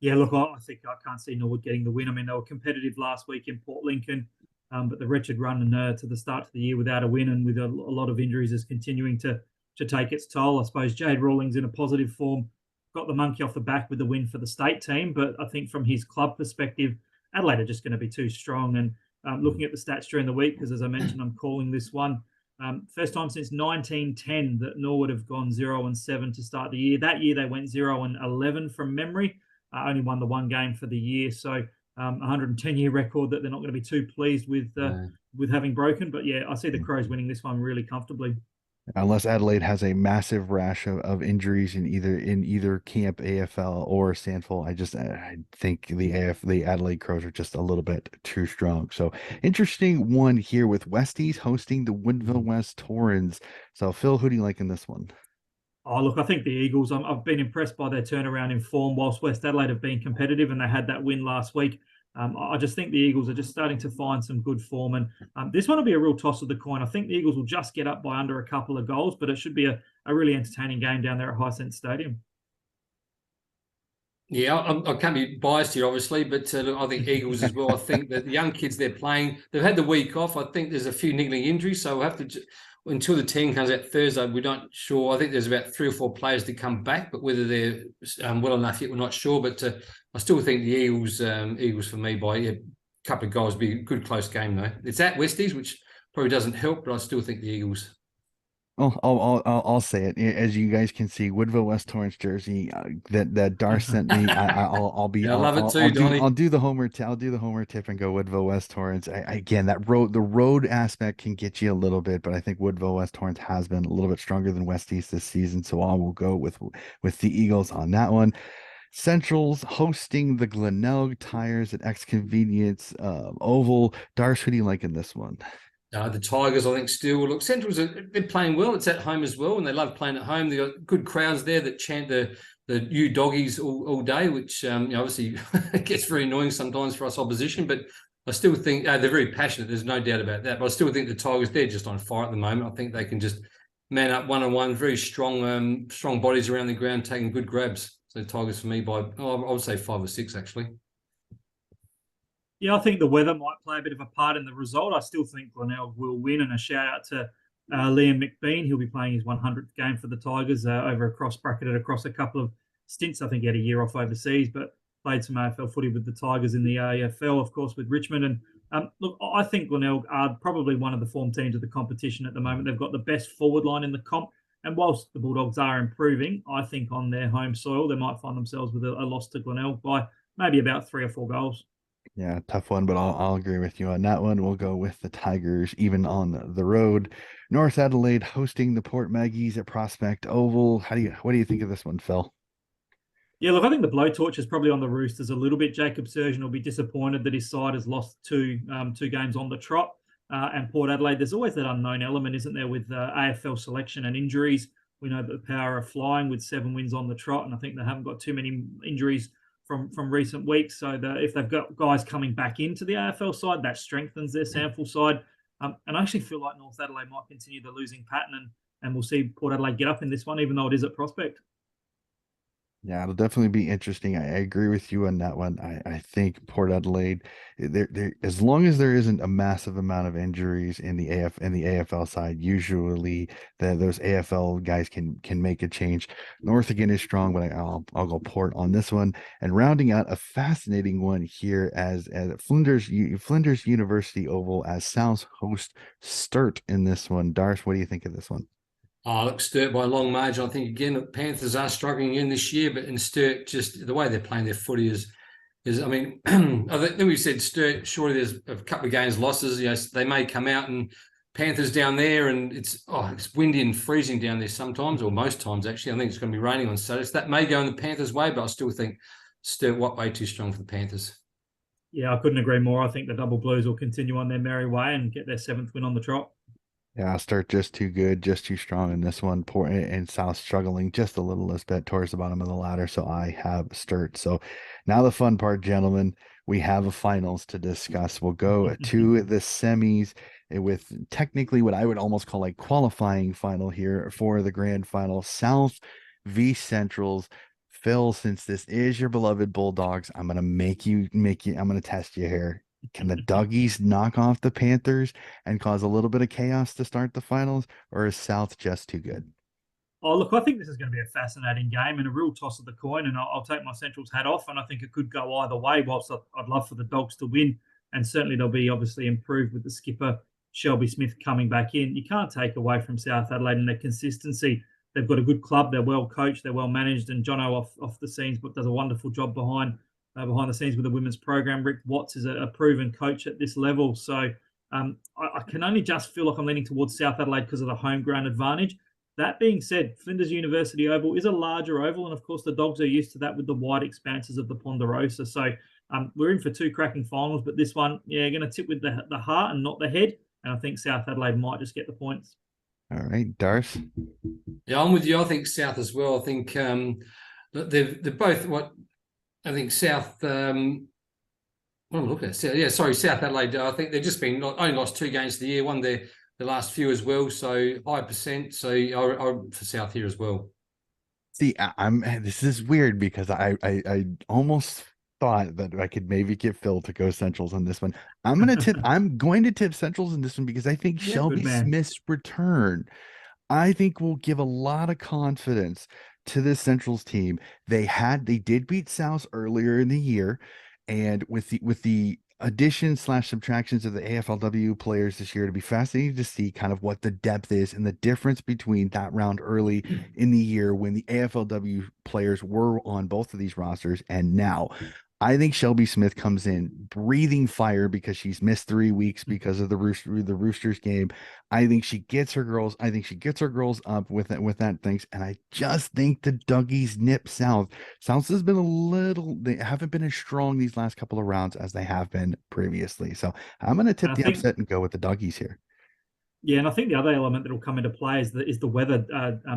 Yeah, look, I think I can't see Norwood getting the win. I mean, they were competitive last week in Port Lincoln, but the wretched run to the start of the year without a win and with a lot of injuries is continuing to take its toll. I suppose Jade Rawlings in a positive form got the monkey off the back with the win for the state team, but I think from his club perspective, Adelaide are just going to be too strong. And looking at the stats during the week, because as I mentioned, I'm calling this one, first time since 1910 that Norwood have gone 0-7 to start the year. That year they went 0-11 from memory, only won the one game for the year. So 110-year record that they're not going to be too pleased with having broken. But yeah, I see the Crows winning this one really comfortably. Unless Adelaide has a massive rash of injuries in either camp AFL or SANFL, I think the Adelaide Crows are just a little bit too strong. So interesting one here with Westies hosting the Woodville West Torrens. So Phil, who do you like in this one? Oh, look, I think the Eagles, I've been impressed by their turnaround in form whilst West Adelaide have been competitive and they had that win last week. I just think the Eagles are just starting to find some good form. And this one will be a real toss of the coin. I think the Eagles will just get up by under a couple of goals, but it should be a really entertaining game down there at Hisense Stadium. Yeah, I can't be biased here, obviously, but look, I think Eagles as well. I think that the young kids they're playing, they've had the week off. I think there's a few niggling injuries, so we'll have to, until the team comes out Thursday, we're not sure. I think there's about 3 or 4 players to come back, but whether they're well enough yet, we're not sure. But I still think the Eagles for me by a couple of goals, be a good close game though. It's at Westies, which probably doesn't help, but I still think the Eagles. Oh, I'll say it. As you guys can see, Woodville West Torrens jersey that Darce sent me. I'll be. Yeah, I love it too, I'll Donnie. I'll do the homer. I'll do the homer tip and go Woodville West Torrens. Again, the road aspect can get you a little bit, but I think Woodville West Torrens has been a little bit stronger than West East this season, so I will go with the Eagles on that one. Central's hosting the Glenelg Tires at X Convenience Oval. Darce, who do you like in this one? The Tigers, I think, still look. Central's they're playing well. It's at home as well, and they love playing at home. They got good crowds there that chant the "you doggies" all day, which obviously gets very annoying sometimes for us opposition. But I still think they're very passionate. There's no doubt about that. But I still think the Tigers, they're just on fire at the moment. I think they can just man up one-on-one. Very strong bodies around the ground, taking good grabs. So the Tigers for me by I would say 5 or 6 actually. Yeah, I think the weather might play a bit of a part in the result. I still think Glenelg will win, and a shout out to Liam McBean. He'll be playing his 100th game for the Tigers bracketed across a couple of stints. I think he had a year off overseas, but played some AFL footy with the Tigers in the AFL, of course, with Richmond. And look, I think Glenelg are probably one of the form teams of the competition at the moment. They've got the best forward line in the comp. And whilst the Bulldogs are improving, I think on their home soil, they might find themselves with a loss to Glenelg by maybe about 3 or 4 goals. Yeah, tough one, but I'll agree with you on that one. We'll go with the Tigers, even on the road. North Adelaide hosting the Port Maggies at Prospect Oval. What do you think of this one, Phil? Yeah, look, I think the blowtorch is probably on the Roosters a little bit. Jacob Surgeon will be disappointed that his side has lost two games on the trot. And Port Adelaide, there's always that unknown element, isn't there, with AFL selection and injuries. We know that the Power are flying with 7 wins on the trot, and I think they haven't got too many injuries from recent weeks. So if they've got guys coming back into the AFL side, that strengthens their SANFL side. And I actually feel like North Adelaide might continue the losing pattern, and we'll see Port Adelaide get up in this one, even though it is at Prospect. Yeah, it'll definitely be interesting. I agree with you on that one. I think Port Adelaide, as long as there isn't a massive amount of injuries in the AFL side, usually those AFL guys can make a change. North again is strong, but I'll go Port on this one. And rounding out a fascinating one here as Flinders University Oval as South host Sturt in this one. Darce, what do you think of this one? Look, Sturt by a long margin. I think again the Panthers are struggling in this year, but in Sturt, just the way they're playing their footy is I mean, I think we said Sturt. Surely there's a couple of games losses. You know, they may come out and Panthers down there, and it's windy and freezing down there sometimes, or most times actually. I think it's going to be raining on Saturday. So that may go in the Panthers' way, but I still think Sturt way too strong for the Panthers. Yeah, I couldn't agree more. I think the Double Blues will continue on their merry way and get their 7th win on the trot. Yeah, Start just too good, just too strong in this one. Poor and South struggling just a little bit towards the bottom of the ladder. So I have Sturt. So now the fun part, gentlemen, we have a finals to discuss. We'll go to the semis with technically what I would almost call like qualifying final here for the grand final. South v Centrals. Phil, since this is your beloved Bulldogs, I'm gonna I'm gonna test you here. Can the Doggies knock off the Panthers and cause a little bit of chaos to start the finals, or is South just too good? Oh, look, I think this is going to be a fascinating game and a real toss of the coin. And I'll take my Centrals hat off. And I think it could go either way. Whilst I'd love for the Dogs to win, and certainly they'll be obviously improved with the skipper Shelby Smith coming back in. You can't take away from South Adelaide and their consistency. They've got a good club. They're well coached. They're well managed. And Jono off the scenes, but does a wonderful job behind the scenes with the women's program. Rick Watts is a proven coach at this level. So I can only just feel like I'm leaning towards South Adelaide because of the home ground advantage. That being said, Flinders University Oval is a larger oval, and of course the Dogs are used to that with the wide expanses of the Ponderosa. So we're in for 2 cracking finals, but this one, yeah, going to tip with the heart and not the head. And I think South Adelaide might just get the points. All right, Darce. Yeah, I'm with you. I think South as well. I think they're both what I think South. What am I looking at? Yeah, sorry, South Adelaide. I think they've just been only lost 2 games of the year. Won the last few as well. So high percent. So I'm for South here as well. See, I'm this is weird because I almost thought that I could maybe get Phil to go Centrals on this one. I'm going to tip Centrals in this one because I think Yeah, Shelby good man. Smith's return, I think will give a lot of confidence to the Centrals team. They did beat South earlier in the year, and with the addition slash subtractions of the AFLW players this year, to be fascinating to see kind of what the depth is and the difference between that round early in the year when the AFLW players were on both of these rosters and now. I think Shelby Smith comes in breathing fire because she's missed 3 weeks because of the Roosters game. I think she gets her girls. I think she gets her girls up with that things. And I just think the Duggies nip South. South has been they haven't been as strong these last couple of rounds as they have been previously. So I'm going to tip the upset and go with the Duggies here. Yeah, and I think the other element that will come into play is the weather.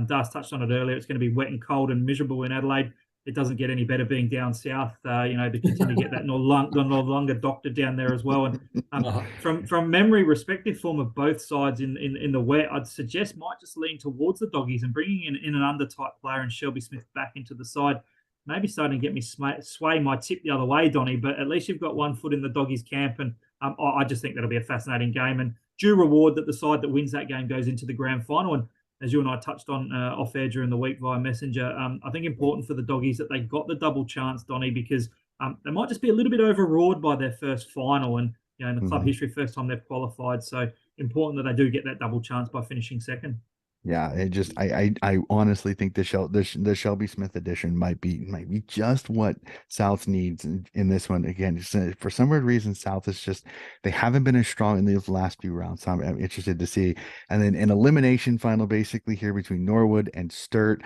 Das touched on it earlier. It's going to be wet and cold and miserable in Adelaide. It doesn't get any better being down south, to continue to get that no longer doctor down there as well. And from memory, respective form of both sides in the wet, I'd suggest might just lean towards the Doggies and bringing in an under-type player and Shelby Smith back into the side. Maybe starting to get me sway my tip the other way, Donnie, but at least you've got one foot in the Doggies camp. And I just think that'll be a fascinating game. And due reward that the side that wins that game goes into the grand final. And as you and I touched on off air during the week via Messenger, I think important for the Doggies that they got the double chance, Donnie, because they might just be a little bit overawed by their first final and in the club history, first time they've qualified. So important that they do get that double chance by finishing second. Yeah, it just I honestly think the Shelby Smith edition might be just what South needs in this one. Again, for some weird reason, South is just they haven't been as strong in these last few rounds. So I'm interested to see. And then an elimination final basically here between Norwood and Sturt.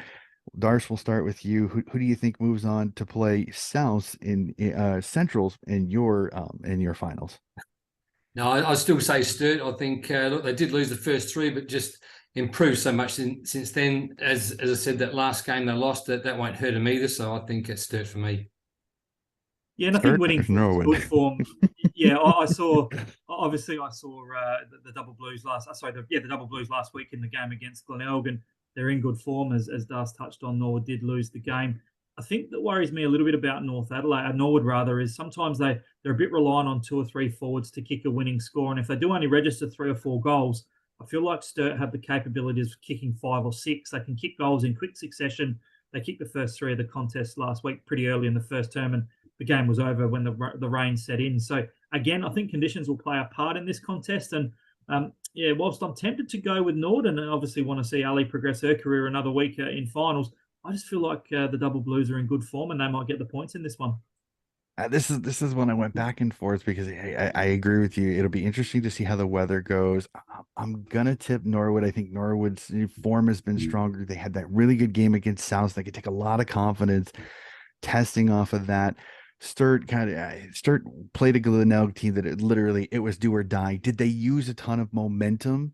Darce, we'll start with you. Who do you think moves on to play South in Centrals in your finals? No, I still say Sturt. I think look, they did lose the first 3, but just improved so much since then. As I said, that last game they lost, that won't hurt them either. So I think it's Sturt for me. Yeah, and I think winning form is good form. Yeah, I saw the Double Blues the Double Blues last week in the game against Glenelg, and they're in good form as Das touched on. Norwood did lose the game. I think that worries me a little bit about Norwood rather, is sometimes they're a bit reliant on 2 or 3 forwards to kick a winning score, and if they do only register 3 or 4 goals, I feel like Sturt have the capabilities of kicking 5 or 6. They can kick goals in quick succession. They kicked the first 3 of the contest last week pretty early in the first term, and the game was over when the rain set in. So again, I think conditions will play a part in this contest, and yeah, whilst I'm tempted to go with Nord and obviously want to see Ali progress her career another week in finals, I just feel like the Double Blues are in good form and they might get the points in this one. This is when I went back and forth because I agree with you. It'll be interesting to see how the weather goes. I'm gonna tip Norwood. I think Norwood's form has been stronger. They had that really good game against South. They could take a lot of confidence testing off of that. Sturt played a Glenelg team that it was do or die. Did they use a ton of momentum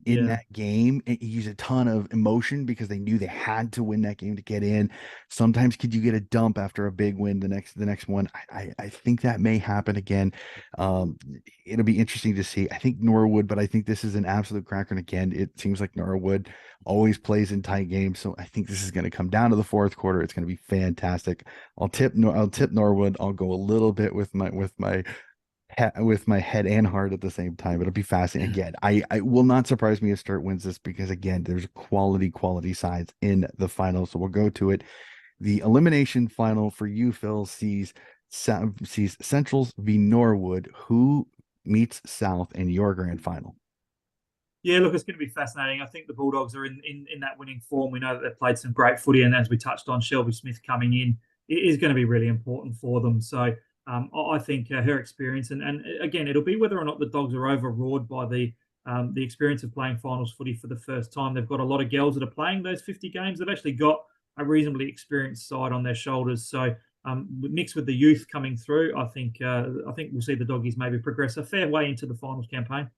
in Yeah. that game and use a ton of emotion because they knew they had to win that game to get in? Sometimes could you get a dump after a big win the next one? I think that may happen again. um it'll be interesting to see. I think Norwood, but I think this is an absolute cracker, and again it seems like Norwood always plays in tight games, so I think this is going to come down to the fourth quarter. It's going to be fantastic. I'll tip Norwood. I'll go a little bit with my head and heart at the same time. It'll be fascinating. Again, I will not surprise me if Sturt wins this because again, there's quality sides in the final. So we'll go to it. The elimination final for you, Phil, sees Centrals v Norwood. Who meets South in your grand final? Yeah, look, it's going to be fascinating. I think the Bulldogs are in that winning form. We know that they've played some great footy, and as we touched on, Shelby Smith coming in, it is going to be really important for them. So I think her experience, and again, it'll be whether or not the Dogs are overawed by the experience of playing finals footy for the first time. They've got a lot of girls that are playing those 50 games. They've actually got a reasonably experienced side on their shoulders. So mixed with the youth coming through, I think we'll see the Doggies maybe progress a fair way into the finals campaign.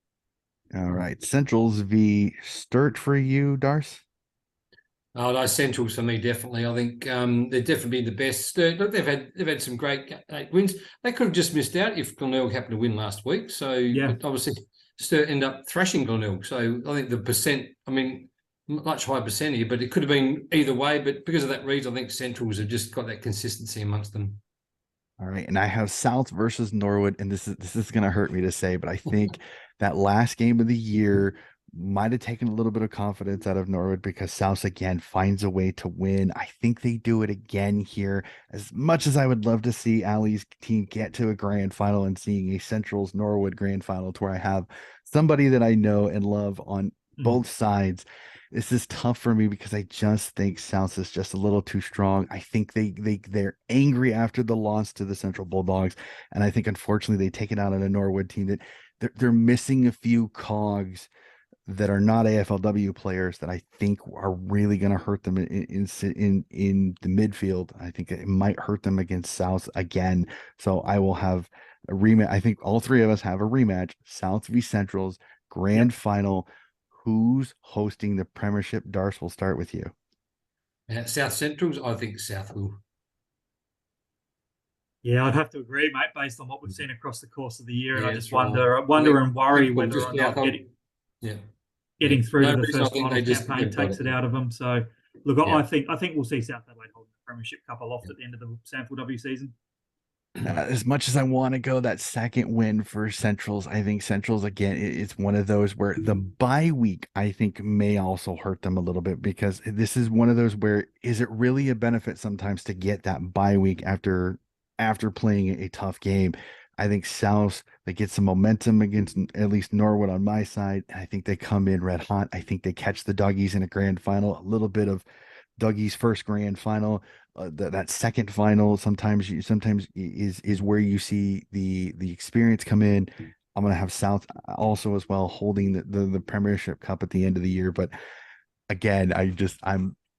All right, Centrals v Sturt for you, Darce. Oh, those Centrals for me, definitely. I think they've definitely been the best. Look, they've had some great wins. They could have just missed out if Glenelg happened to win last week. So Yeah. but obviously Sturt end up thrashing Glenelg. So I think the percent, I mean, much higher percent here, but it could have been either way. But because of that reason, I think Centrals have just got that consistency amongst them. All right, and I have South versus Norwood, and this is going to hurt me to say, but I think that last game of the year might have taken a little bit of confidence out of Norwood because South again finds a way to win. I think they do it again here. As much as I would love to see Ali's team get to a grand final and seeing a Centrals Norwood grand final to where I have somebody that I know and love on both sides. This is tough for me because I just think South is just a little too strong. I think they're angry after the loss to the Central Bulldogs, and I think unfortunately they take it out on a Norwood team that they're missing a few cogs that are not AFLW players that I think are really going to hurt them in the midfield. I think it might hurt them against South again. So I will have a rematch. I think all three of us have a rematch. South v Centrals grand final. Who's hosting the Premiership? Darce, we'll start with you. South Centrals, I think South will. Yeah, I'd have to agree, mate, based on what we've seen across the course of the year. And Yeah, I just right. wonder and worry whether or not getting through to the first final campaign takes it out of them. So, look, I think we'll see South Adelaide hold the Premiership Cup aloft at the end of the SANFL W season. As much as I want to go that second win for Centrals, I think Centrals again, it's one of those where the bye week I think may also hurt them a little bit because this is one of those where is it really a benefit sometimes to get that bye week after playing a tough game? I think South, they get some momentum against at least Norwood on my side. I think they come in red hot. I think they catch the Doggies in a grand final, a little bit of Dougie's first grand final. That second final sometimes is where you see the experience come in. I'm gonna have South also as well holding the Premiership Cup at the end of the year. But again,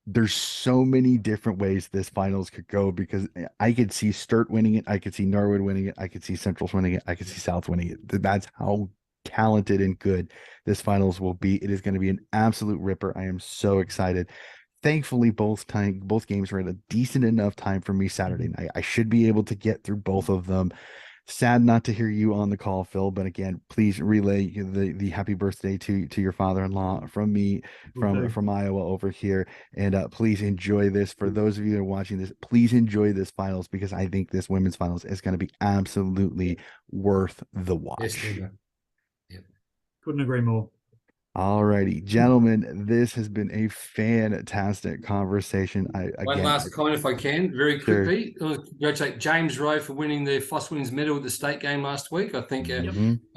there's so many different ways this finals could go because I could see Sturt winning it, I could see Norwood winning it, I could see Centrals winning it, I could see South winning it. That's how talented and good this finals will be. It is going to be an absolute ripper. I am so excited. Thankfully, both games were at a decent enough time for me Saturday night. I should be able to get through both of them. sad not to hear you on the call, Phil. But again, please relay the happy birthday to your father-in-law from me, from Iowa over here, and please enjoy this. For those of you that are watching this, please enjoy this finals, because I think this women's finals is going to be absolutely worth the Yes, watch. yep. Couldn't agree more. All righty, gentlemen, this has been a fantastic conversation. One Again, last comment, if I can, very sure. quickly. I want to congratulate James Rowe for winning the Foss Women's medal at the state game last week. I think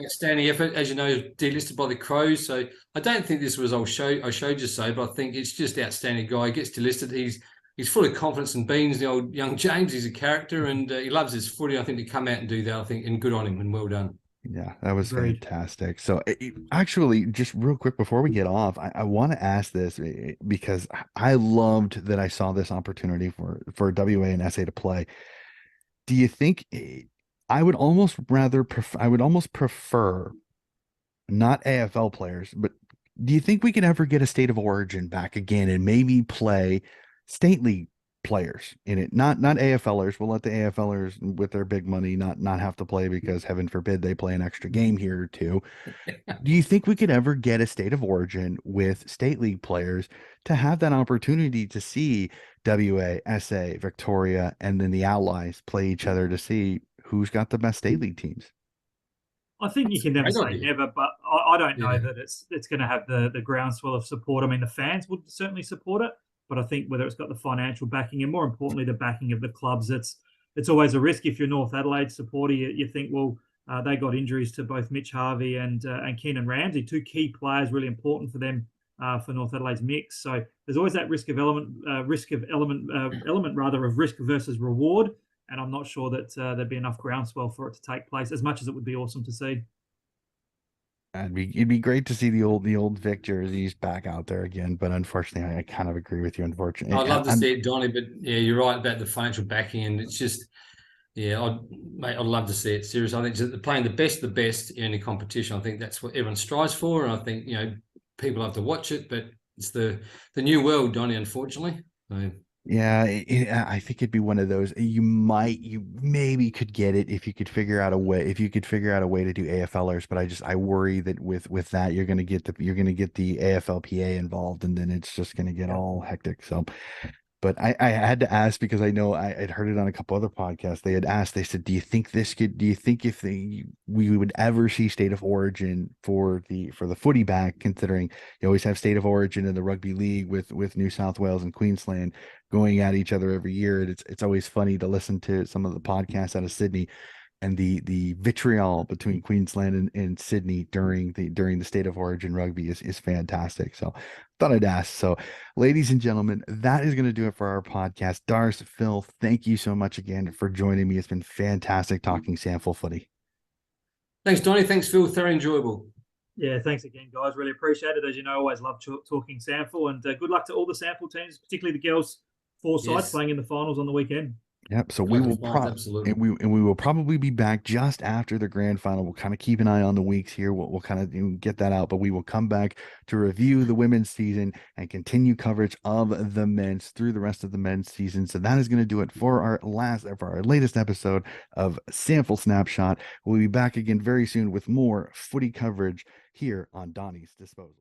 outstanding effort. As you know, delisted by the Crows. So I don't think this was I showed you so, but I think it's just outstanding guy. He gets delisted. He's full of confidence and beans. The old young James, he's a character, and he loves his footy. I think to come out and do that, I think, and good on him, and well done. Yeah, that was Agreed. fantastic. So, actually, just real quick before we get off, I want to ask this, because I loved that I saw this opportunity for WA and SA to play. Do you think I would almost prefer not AFL players, but do you think we could ever get a state of origin back again and maybe play state league players in it? Not AFLers. We'll let the AFLers with their big money not have to play, because heaven forbid they play an extra game here or two. Do you think we could ever get a state of origin with state league players to have that opportunity to see WA, SA, Victoria, and then the allies play each other to see who's got the best state league teams? I think you can never say never, but I don't know that it's going to have the groundswell of support. I mean, the fans would certainly support it, but I think whether it's got the financial backing and, more importantly, the backing of the clubs, it's always a risk. If you're North Adelaide supporter, you think, well, they got injuries to both Mitch Harvey and Keenan Ramsey, two key players, really important for them, for North Adelaide's mix. So there's always that element of risk versus reward. And I'm not sure that there'd be enough groundswell for it to take place, as much as it would be awesome to see. It'd be great to see the old Vic jerseys back out there again, but unfortunately, I kind of agree with you. Unfortunately, I'd love to see it, Donnie, but yeah, you're right about the financial backing, and it's just, yeah, I'd love to see it. Seriously, I think playing the best in the competition. I think that's what everyone strives for, and I think people have to watch it, but it's the new world, Donnie. Unfortunately, so. Yeah, I think it'd be one of those. You maybe could get it if you could figure out a way. If you could figure out a way to do AFLers, but I worry that with that you're gonna get the AFLPA involved, and then it's just gonna get all hectic. So, but I had to ask, because I know I had heard it on a couple other podcasts. They had asked, they said, do you think if we would ever see state of origin for the footy back, considering you always have state of origin in the rugby league with New South Wales and Queensland going at each other every year. It's always funny to listen to some of the podcasts out of Sydney, and the vitriol between Queensland and Sydney during the state of origin rugby is fantastic. So thought I'd ask. So, ladies and gentlemen, that is going to do it for our podcast. Darce, Phil, thank you so much again for joining me. It's been fantastic talking SANFL footy. Thanks, Donnie. Thanks, Phil. Very enjoyable. Yeah, thanks again, guys. Really appreciate it. As you know, always love talking SANFL, and good luck to all the SANFL teams, particularly the girls' four sides playing in the finals on the weekend. Yep. So we will probably be back just after the grand final. We'll kind of keep an eye on the weeks here. We'll kind of get that out, but we will come back to review the women's season and continue coverage of the men's through the rest of the men's season. So that is going to do it for our latest episode of SANFL Snapshot. We'll be back again very soon with more footy coverage here on Donnie's Disposal.